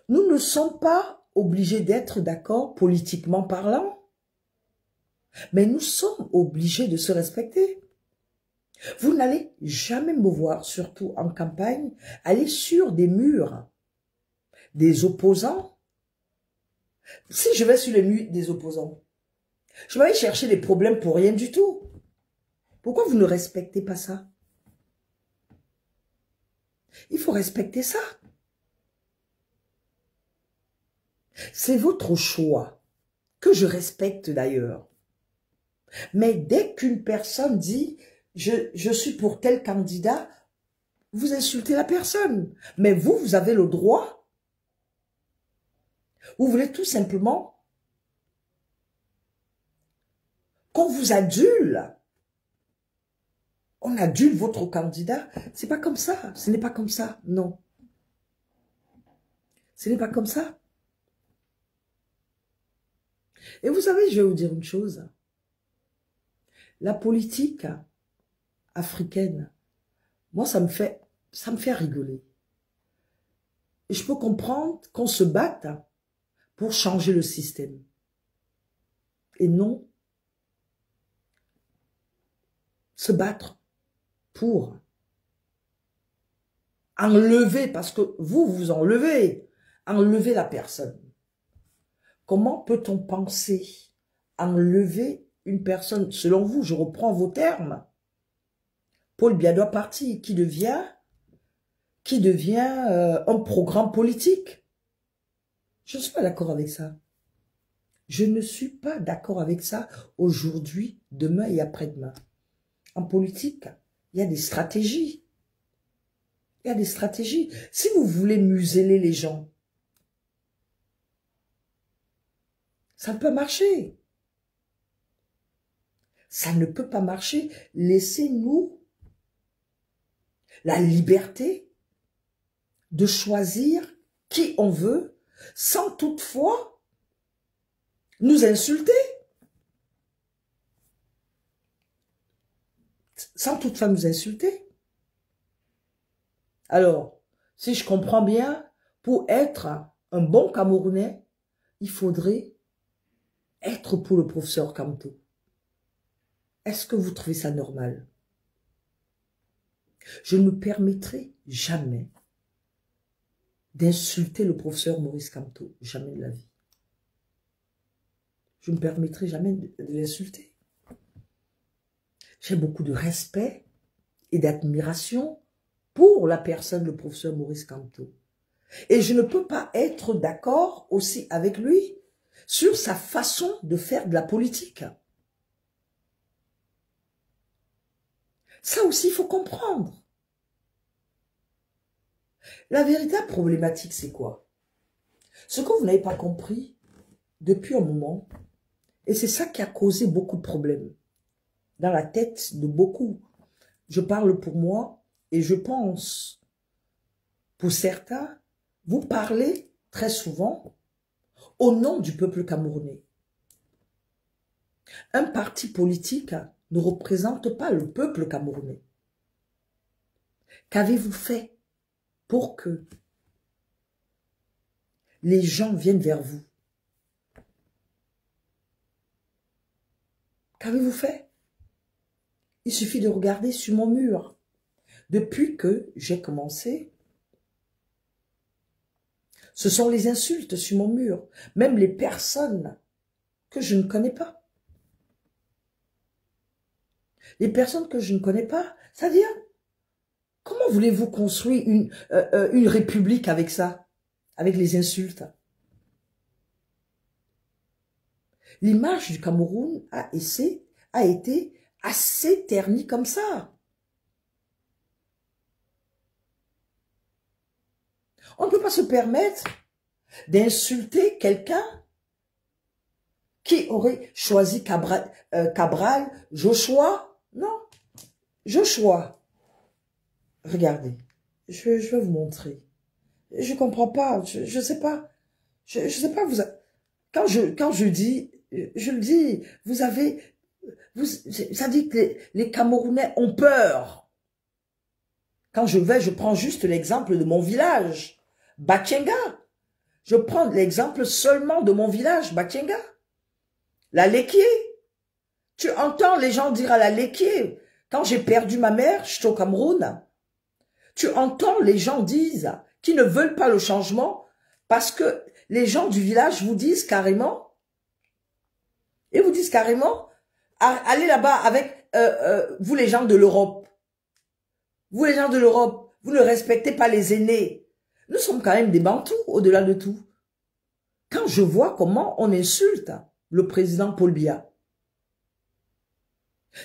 Speaker 1: Nous ne sommes pas obligés d'être d'accord politiquement parlant. Mais nous sommes obligés de se respecter. Vous n'allez jamais me voir, surtout en campagne, aller sur des murs des opposants. Si je vais sur les murs des opposants, je vais aller chercher des problèmes pour rien du tout. Pourquoi vous ne respectez pas ça? Il faut respecter ça. C'est votre choix, que je respecte d'ailleurs. Mais dès qu'une personne dit « je suis pour tel candidat », vous insultez la personne. Mais vous, vous avez le droit. Vous voulez tout simplement qu'on vous adule. On adule votre candidat. C'est pas comme ça. Ce n'est pas comme ça. Non. Ce n'est pas comme ça. Et vous savez, je vais vous dire une chose. La politique africaine, moi, ça me fait rigoler. Et je peux comprendre qu'on se batte pour changer le système. Et non se battre pour enlever, parce que vous enlevez la personne. Comment peut-on penser enlever une personne? Selon vous, je reprends vos termes. Paul Biya doit partir, qui devient un programme politique. Je ne suis pas d'accord avec ça. Je ne suis pas d'accord avec ça aujourd'hui, demain et après-demain. En politique, il y a des stratégies. Il y a des stratégies. Si vous voulez museler les gens, ça ne peut marcher. Ça ne peut pas marcher. Laissez-nous la liberté de choisir qui on veut sans toutefois nous insulter. Sans toutefois nous insulter. Alors, si je comprends bien, pour être un bon Camerounais, il faudrait être pour le professeur Kamto. Est-ce que vous trouvez ça normal? Je ne me permettrai jamais d'insulter le professeur Maurice Kamto. Jamais de la vie. Je ne me permettrai jamais de l'insulter. J'ai beaucoup de respect et d'admiration pour la personne, le professeur Maurice Kamto. Et je ne peux pas être d'accord aussi avec lui sur sa façon de faire de la politique. Ça aussi, il faut comprendre. La véritable problématique, c'est quoi? Ce que vous n'avez pas compris depuis un moment, et c'est ça qui a causé beaucoup de problèmes dans la tête de beaucoup. Je parle pour moi et je pense, pour certains, vous parlez très souvent au nom du peuple camerounais. Un parti politique ne représente pas le peuple camerounais. Qu'avez-vous fait pour que les gens viennent vers vous? Qu'avez-vous fait? Il suffit de regarder sur mon mur. Depuis que j'ai commencé, ce sont les insultes sur mon mur, même les personnes que je ne connais pas. Les personnes que je ne connais pas, c'est-à-dire, comment voulez-vous construire une république avec ça, avec les insultes? L'image du Cameroun a été assez ternie comme ça. On ne peut pas se permettre d'insulter quelqu'un qui aurait choisi Cabral, Joshua. Non, Joshua. Regardez, je vais vous montrer. Je comprends pas, je sais pas. Je sais pas, quand je dis, je le dis, ça dit que les Camerounais ont peur. Quand je prends juste l'exemple de mon village, Batchenga. Je prends l'exemple seulement de mon village, Batchenga. La Lekié. Tu entends les gens dire à la Lekié, quand j'ai perdu ma mère, je suis au Cameroun. Tu entends les gens disent qui ne veulent pas le changement parce que les gens du village vous disent carrément, allez là-bas avec vous les gens de l'Europe. Vous les gens de l'Europe, vous ne respectez pas les aînés. Nous sommes quand même des Bantous au-delà de tout. Quand je vois comment on insulte le président Paul Biya,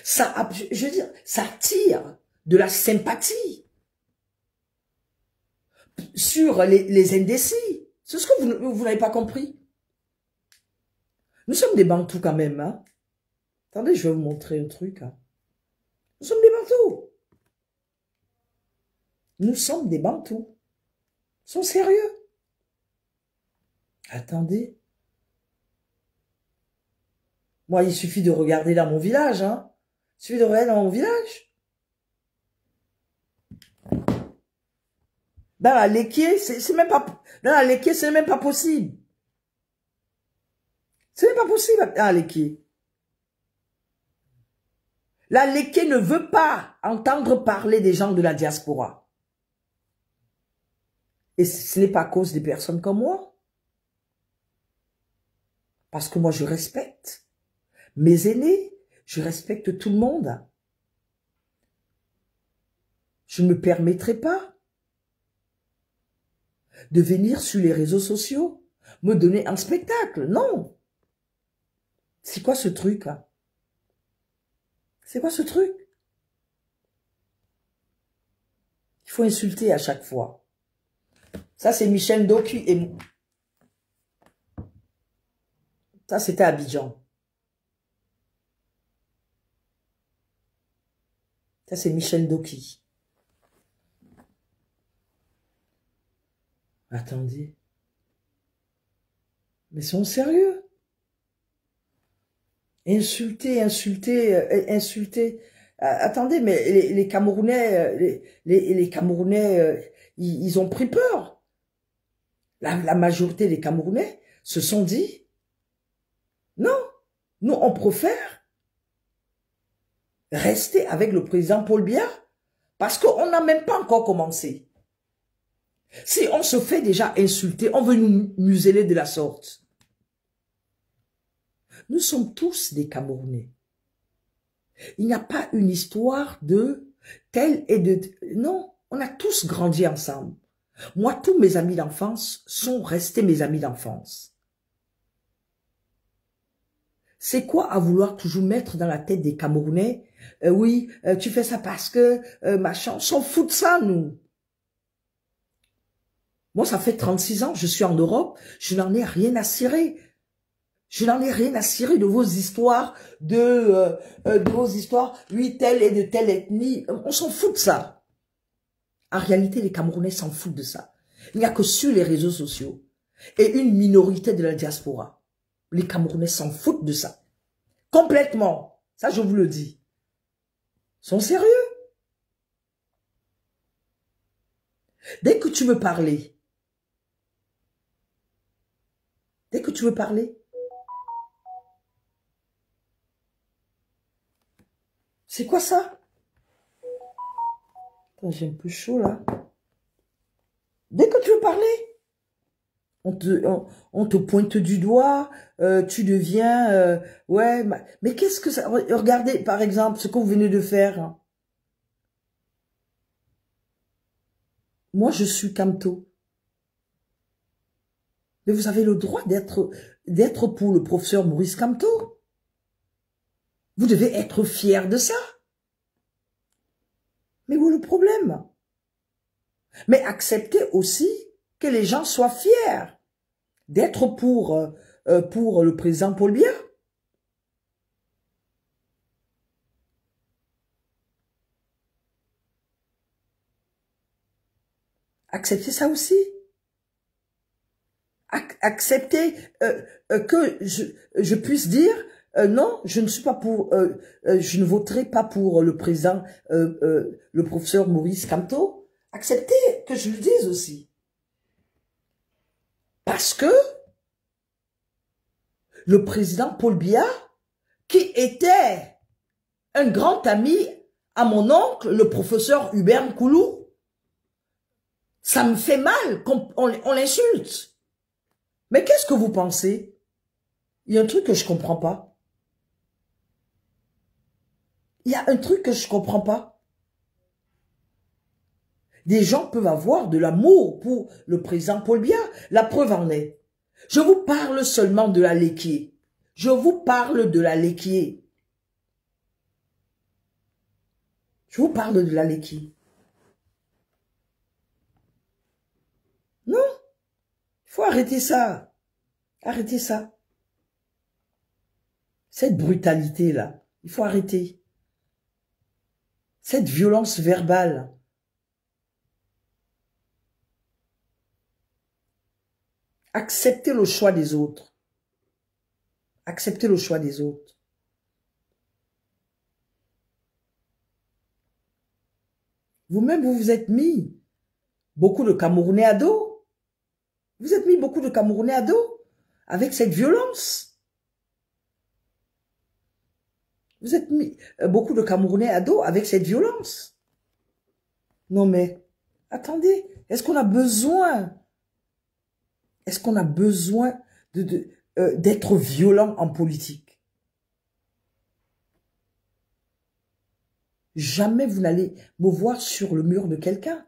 Speaker 1: ça, je veux dire, ça tire de la sympathie sur les indécis. C'est ce que vous n'avez pas compris. Nous sommes des Bantous quand même. Hein? Attendez, je vais vous montrer un truc. Hein. Nous sommes des Bantous. Nous sommes des Bantous. Ils sont sérieux. Attendez. Moi, il suffit de regarder dans mon village. Hein. Il suffit de regarder dans mon village. Dans la Lekié, c'est même pas. Dans la Lekié, c'est même pas possible. C'est même pas possible dans la Lekié. La Lekié ne veut pas entendre parler des gens de la diaspora. Et ce n'est pas à cause des personnes comme moi. Parce que moi, je respecte mes aînés. Je respecte tout le monde. Je ne me permettrai pas de venir sur les réseaux sociaux, me donner un spectacle. Non. C'est quoi ce truc, hein? C'est quoi ce truc? Il faut insulter à chaque fois. Ça, c'est Michel Doki et... Ça, c'était Abidjan. Ça, c'est Michel Doki. Attendez. Mais sont sérieux? Insulter. Attendez, mais les Camerounais, les Camerounais, ils ont pris peur. La majorité des Camerounais se sont dit, non, nous on préfère rester avec le président Paul Biya parce qu'on n'a même pas encore commencé. Si on se fait déjà insulter, on veut nous museler de la sorte. Nous sommes tous des Camerounais. Il n'y a pas une histoire de tel et de... Non, on a tous grandi ensemble. Moi, tous mes amis d'enfance sont restés mes amis d'enfance. C'est quoi à vouloir toujours mettre dans la tête des Camerounais oui, tu fais ça parce que machin, on s'en fout de ça, nous. Moi, ça fait 36 ans, je suis en Europe, je n'en ai rien à cirer. Je n'en ai rien à cirer de vos histoires, oui, telle et de telle ethnie. On s'en fout de ça. En réalité, les Camerounais s'en foutent de ça. Il n'y a que sur les réseaux sociaux et une minorité de la diaspora. Les Camerounais s'en foutent de ça. Complètement. Ça, je vous le dis. Ils sont sérieux. Dès que tu veux parler, C'est quoi ça? J'ai un peu chaud là. Dès que tu veux parler, on te pointe du doigt, tu deviens... ouais, mais qu'est-ce que ça... Regardez, par exemple, ce que vous venez de faire. Moi, je suis Kamto. Mais vous avez le droit d'être pour le professeur Maurice Kamto. Vous devez être fier de ça. Mais où est le problème? Mais acceptez aussi que les gens soient fiers d'être pour le président Paul Biya. Acceptez ça aussi. Acceptez que je puisse dire non, je ne suis pas pour, je ne voterai pas pour le président, le professeur Maurice Kamto. Acceptez que je le dise aussi. Parce que le président Paul Biya, qui était un grand ami à mon oncle, le professeur Hubert Nkoulou, ça me fait mal qu'on l'insulte. Mais qu'est-ce que vous pensez? Il y a un truc que je comprends pas. Il y a un truc que je comprends pas. Des gens peuvent avoir de l'amour pour le président Paul Biya. La preuve en est. Je vous parle seulement de la Léquier. Je vous parle de la Léquier. Je vous parle de la Léquier. Non. Il faut arrêter ça. Arrêtez ça. Cette brutalité-là, il faut arrêter. Cette violence verbale. Acceptez le choix des autres. Acceptez le choix des autres. Vous-même, vous vous êtes mis beaucoup de Camerounais à dos. Vous êtes mis beaucoup de Camerounais à dos avec cette violence. Vous êtes mis beaucoup de Camerounais à dos avec cette violence. Non mais, attendez, est-ce qu'on a besoin... Est-ce qu'on a besoin d'être violent en politique? Jamais vous n'allez me voir sur le mur de quelqu'un.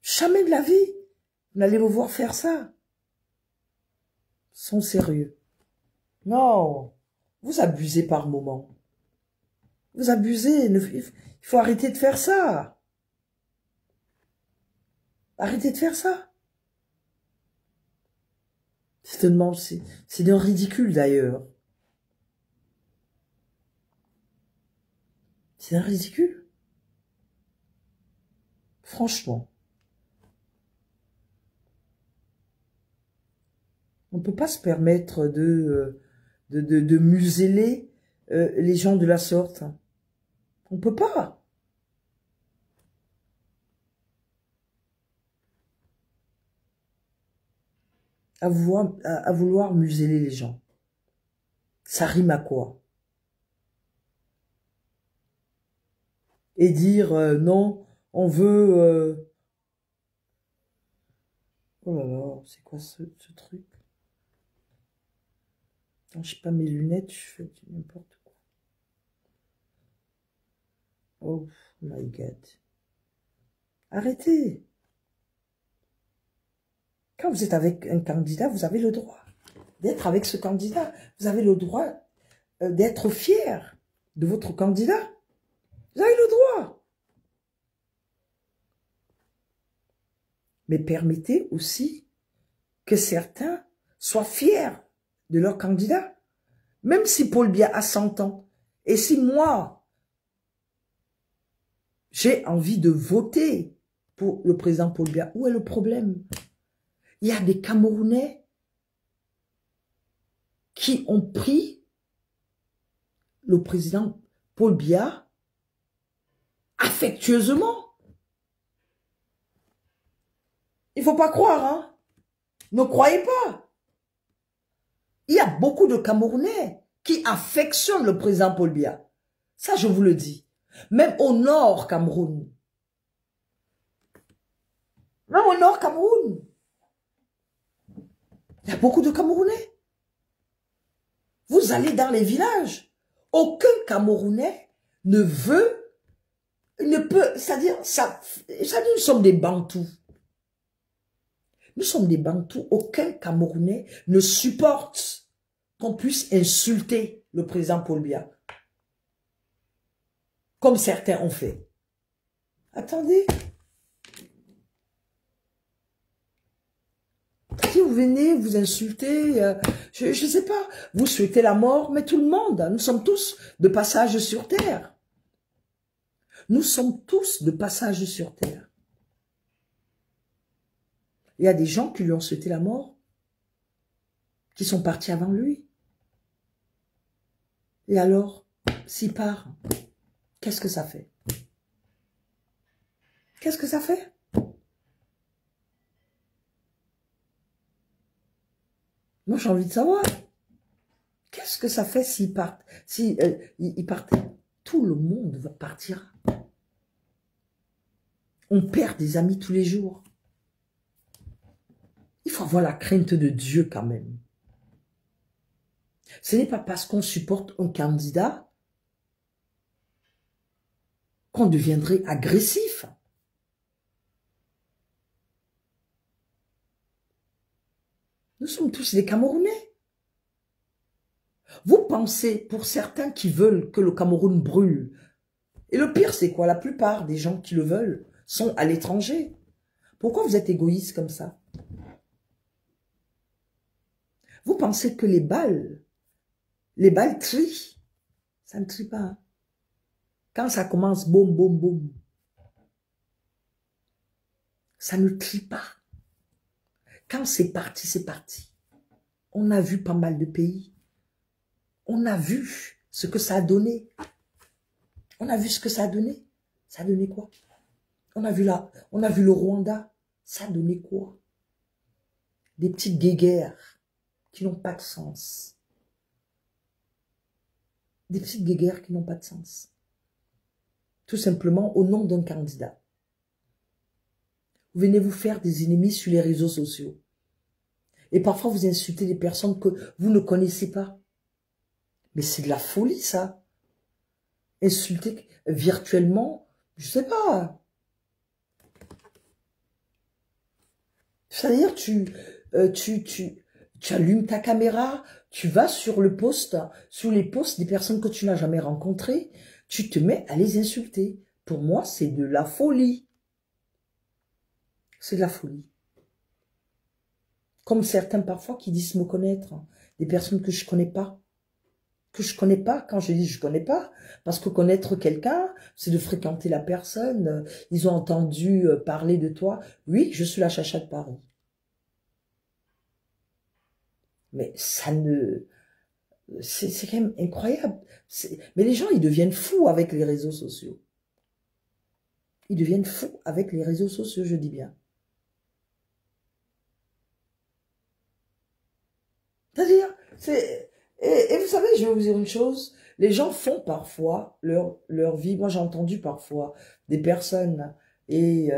Speaker 1: Jamais de la vie, vous n'allez me voir faire ça. Ils sont sérieux. Non, vous abusez par moment. Vous abusez, il faut arrêter de faire ça. Arrêtez de faire ça. C'est d'un ridicule d'ailleurs. C'est un ridicule. Franchement. On ne peut pas se permettre de museler les gens de la sorte. On ne peut pas. À vouloir museler les gens. Ça rime à quoi? Et dire non, on veut... Oh là là, c'est quoi ce truc? Quand je n'ai pas mes lunettes, je fais n'importe quoi. Oh my God. Arrêtez. Quand vous êtes avec un candidat, vous avez le droit d'être avec ce candidat. Vous avez le droit d'être fier de votre candidat. Vous avez le droit. Mais permettez aussi que certains soient fiers de leur candidat. Même si Paul Biya a 100 ans. Et si moi, j'ai envie de voter pour le président Paul Biya, où est le problème? Il y a des Camerounais qui ont pris le président Paul Biya affectueusement. Il ne faut pas croire, hein. Ne croyez pas. Il y a beaucoup de Camerounais qui affectionnent le président Paul Biya. Ça, je vous le dis. Même au nord Cameroun. Même au nord Cameroun. Il y a beaucoup de Camerounais. Vous allez dans les villages. Aucun Camerounais ne veut, ne peut, c'est-à-dire, nous sommes des Bantous. Nous sommes des Bantous. Aucun Camerounais ne supporte qu'on puisse insulter le président Paul Biya. Comme certains ont fait. Attendez. Si vous venez, vous insultez, je ne sais pas, vous souhaitez la mort, mais tout le monde, nous sommes tous de passage sur terre. Nous sommes tous de passage sur terre. Il y a des gens qui lui ont souhaité la mort, qui sont partis avant lui. Et alors, s'il part, qu'est-ce que ça fait? Qu'est-ce que ça fait? Moi, j'ai envie de savoir. Qu'est-ce que ça fait s'il part? Si il partait, tout le monde va partir. On perd des amis tous les jours. Il faut avoir la crainte de Dieu quand même. Ce n'est pas parce qu'on supporte un candidat qu'on deviendrait agressif. Nous sommes tous des Camerounais. Vous pensez, pour certains qui veulent que le Cameroun brûle, et le pire c'est quoi? La plupart des gens qui le veulent sont à l'étranger. Pourquoi vous êtes égoïste comme ça? Vous pensez que les balles trient? Ça ne trie pas. Hein? Quand ça commence, boum, boum, boum, ça ne trie pas. Quand c'est parti, c'est parti. On a vu pas mal de pays. On a vu ce que ça a donné. On a vu ce que ça a donné. Ça a donné quoi? On a vu le Rwanda. Ça a donné quoi? Des petites guéguerres qui n'ont pas de sens. Des petites guéguerres qui n'ont pas de sens. Tout simplement au nom d'un candidat. Vous venez vous faire des ennemis sur les réseaux sociaux. Et parfois, vous insultez des personnes que vous ne connaissez pas. Mais c'est de la folie, ça. Insulter virtuellement, je sais pas. C'est-à-dire, tu allumes ta caméra, tu vas sur le post, sur les posts des personnes que tu n'as jamais rencontrées, tu te mets à les insulter. Pour moi, c'est de la folie. C'est de la folie. Comme certains parfois qui disent me connaître, des personnes que je connais pas. Que je connais pas, quand je dis je connais pas, parce que connaître quelqu'un, c'est de fréquenter la personne, ils ont entendu parler de toi. Oui, je suis la chacha de Paris. Mais ça ne... C'est quand même incroyable. Mais les gens, ils deviennent fous avec les réseaux sociaux. Ils deviennent fous avec les réseaux sociaux, je dis bien. C'est-à-dire, et vous savez, je vais vous dire une chose, les gens font parfois leur vie, moi j'ai entendu parfois des personnes, et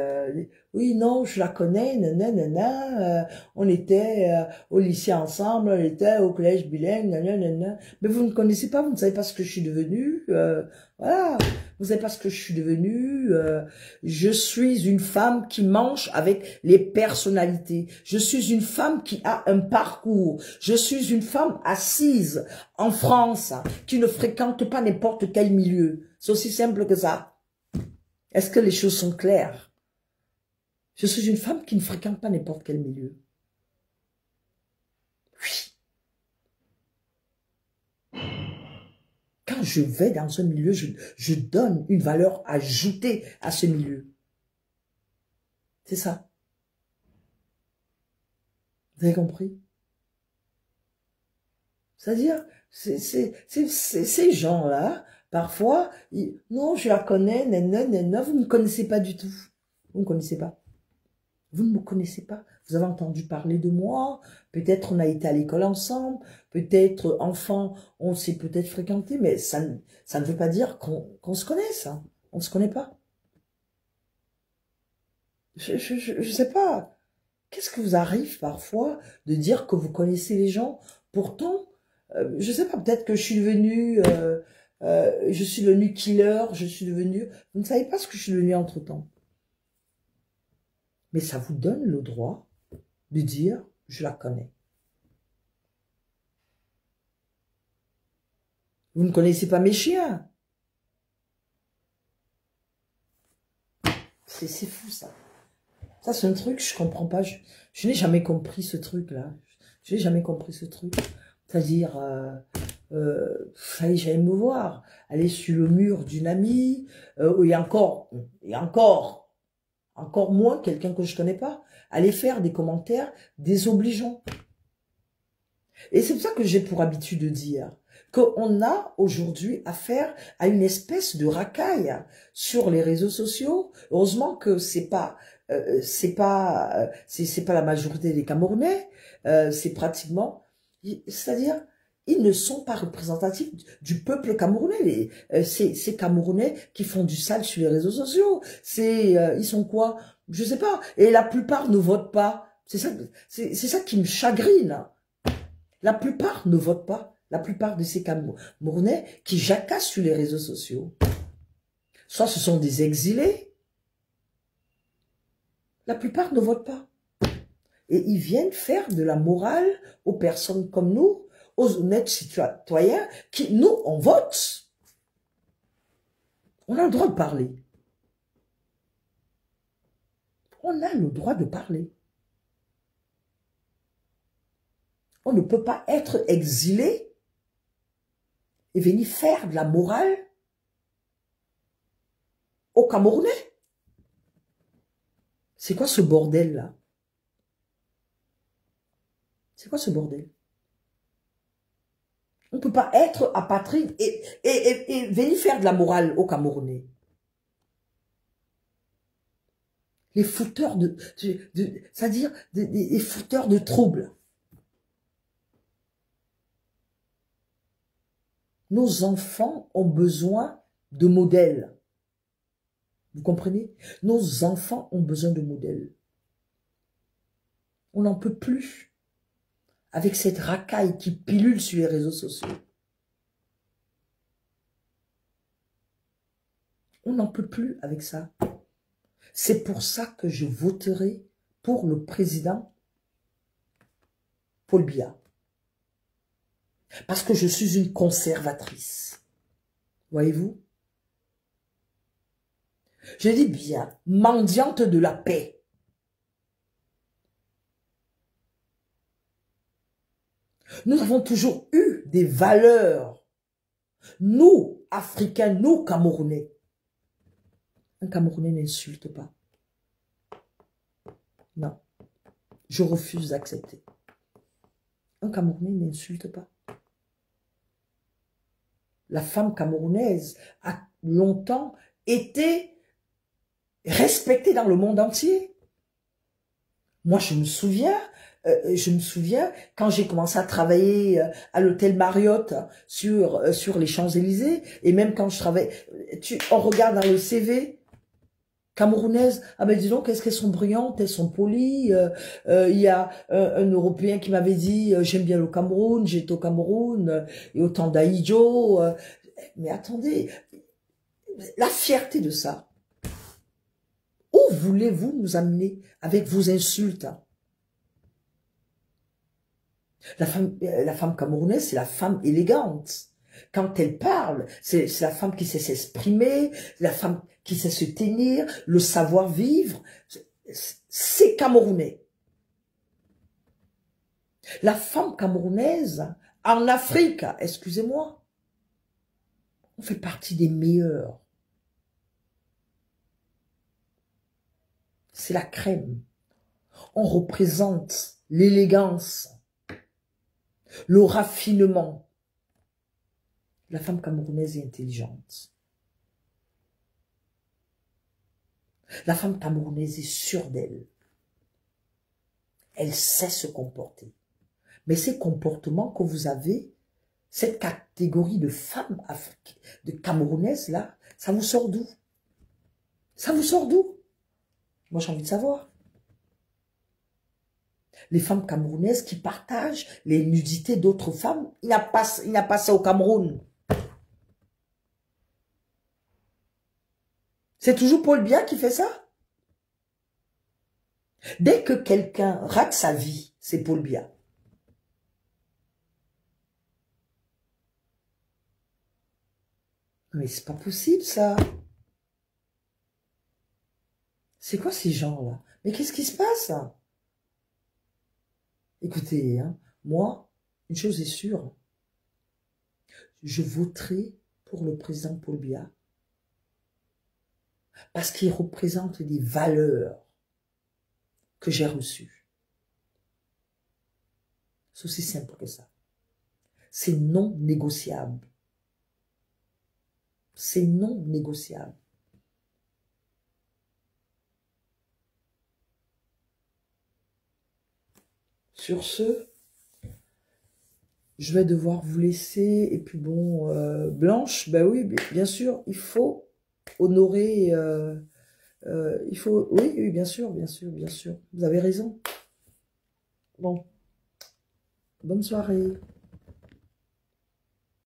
Speaker 1: oui, non, je la connais, nanana, on était au lycée ensemble, on était au collège bilingue, nanana, mais vous ne connaissez pas, vous ne savez pas ce que je suis devenue, voilà, vous ne savez pas ce que je suis devenue, je suis une femme qui mange avec les personnalités, je suis une femme qui a un parcours, je suis une femme assise en France, qui ne fréquente pas n'importe quel milieu, c'est aussi simple que ça. Est-ce que les choses sont claires? Je suis une femme qui ne fréquente pas n'importe quel milieu. Oui. Quand je vais dans un milieu, je donne une valeur ajoutée à ce milieu. C'est ça. Vous avez compris? C'est-à-dire, ces gens-là, parfois, non, je la connais, vous ne me connaissez pas du tout. Vous ne me connaissez pas. Vous ne me connaissez pas. Vous avez entendu parler de moi. Peut-être on a été à l'école ensemble. Peut-être, enfant, on s'est peut-être fréquenté. Mais ça ne veut pas dire qu'on se connaisse. Hein. On ne se connaît pas. Je sais pas. Qu'est-ce que vous arrive parfois de dire que vous connaissez les gens? Pourtant, je sais pas, peut-être que je suis devenu killer, je suis devenu... Vous ne savez pas ce que je suis devenu entre-temps. Mais ça vous donne le droit de dire, je la connais. Vous ne connaissez pas mes chiens. C'est fou, ça. Ça, c'est un truc, je comprends pas. Je n'ai jamais compris ce truc-là. Je n'ai jamais compris ce truc. C'est-à-dire, j'allais me voir, aller sur le mur d'une amie, et encore moins quelqu'un que je connais pas, aller faire des commentaires désobligeants. Et c'est pour ça que j'ai pour habitude de dire qu'on a aujourd'hui affaire à une espèce de racaille sur les réseaux sociaux. Heureusement que c'est pas la majorité des Camerounais, c'est pratiquement, c'est-à-dire, ils ne sont pas représentatifs du peuple camerounais. Ces Camerounais qui font du sale sur les réseaux sociaux, ils sont quoi? Je sais pas. Et la plupart ne votent pas. C'est ça qui me chagrine. La plupart ne votent pas. La plupart de ces Camerounais qui jacassent sur les réseaux sociaux. Soit ce sont des exilés. La plupart ne votent pas. Et ils viennent faire de la morale aux personnes comme nous, aux honnêtes citoyens, qui, nous, on vote. On a le droit de parler. On a le droit de parler. On ne peut pas être exilé et venir faire de la morale aux Camerounais. C'est quoi ce bordel-là? C'est quoi ce bordel? On ne peut pas être apatride et venir faire de la morale aux Camerounais. Les fouteurs c'est-à-dire des fouteurs de troubles. Nos enfants ont besoin de modèles. Vous comprenez? Nos enfants ont besoin de modèles. On n'en peut plus avec cette racaille qui pilule sur les réseaux sociaux. On n'en peut plus avec ça. C'est pour ça que je voterai pour le président Paul Biya. Parce que je suis une conservatrice. Voyez-vous? Je dis bien, mendiante de la paix. Nous avons toujours eu des valeurs. Nous, Africains, nous, Camerounais. Un Camerounais n'insulte pas. Non. Je refuse d'accepter. Un Camerounais n'insulte pas. La femme camerounaise a longtemps été respectée dans le monde entier. Moi, je me souviens quand j'ai commencé à travailler à l'hôtel Marriott sur les Champs-Élysées, et même quand je travaille, on regarde dans le CV, camerounaise, ah ben dis donc, qu'est-ce qu'elles sont brillantes, elles sont polies. Il y a un Européen qui m'avait dit, j'aime bien le Cameroun, j'étais au Cameroun, et au temps d'Aïdjo. Mais attendez, la fierté de ça. Où voulez-vous nous amener avec vos insultes? La femme camerounaise, c'est la femme élégante. Quand elle parle, c'est la femme qui sait s'exprimer, la femme qui sait se tenir, le savoir-vivre. C'est camerounais. La femme camerounaise, en Afrique, excusez-moi, on fait partie des meilleurs. C'est la crème. On représente l'élégance, le raffinement. La femme camerounaise est intelligente. La femme camerounaise est sûre d'elle. Elle sait se comporter. Mais ces comportements que vous avez, cette catégorie de femmes de Camerounaises, là, ça vous sort d'où? Ça vous sort d'où? Moi, j'ai envie de savoir. Les femmes camerounaises qui partagent les nudités d'autres femmes, il n'y a pas ça au Cameroun. C'est toujours Paul Biya qui fait ça. Dès que quelqu'un rate sa vie, c'est Paul Biya. Mais c'est pas possible, ça. C'est quoi ces gens-là? Mais qu'est-ce qui se passe? Écoutez, hein, moi, une chose est sûre. Je voterai pour le président Paul Biya parce qu'il représente des valeurs que j'ai reçues. C'est aussi simple que ça. C'est non négociable. C'est non négociable. Sur ce, je vais devoir vous laisser. Et puis bon, Blanche, ben oui, bien sûr, il faut honorer, il faut, oui, bien sûr, vous avez raison. Bon, bonne soirée.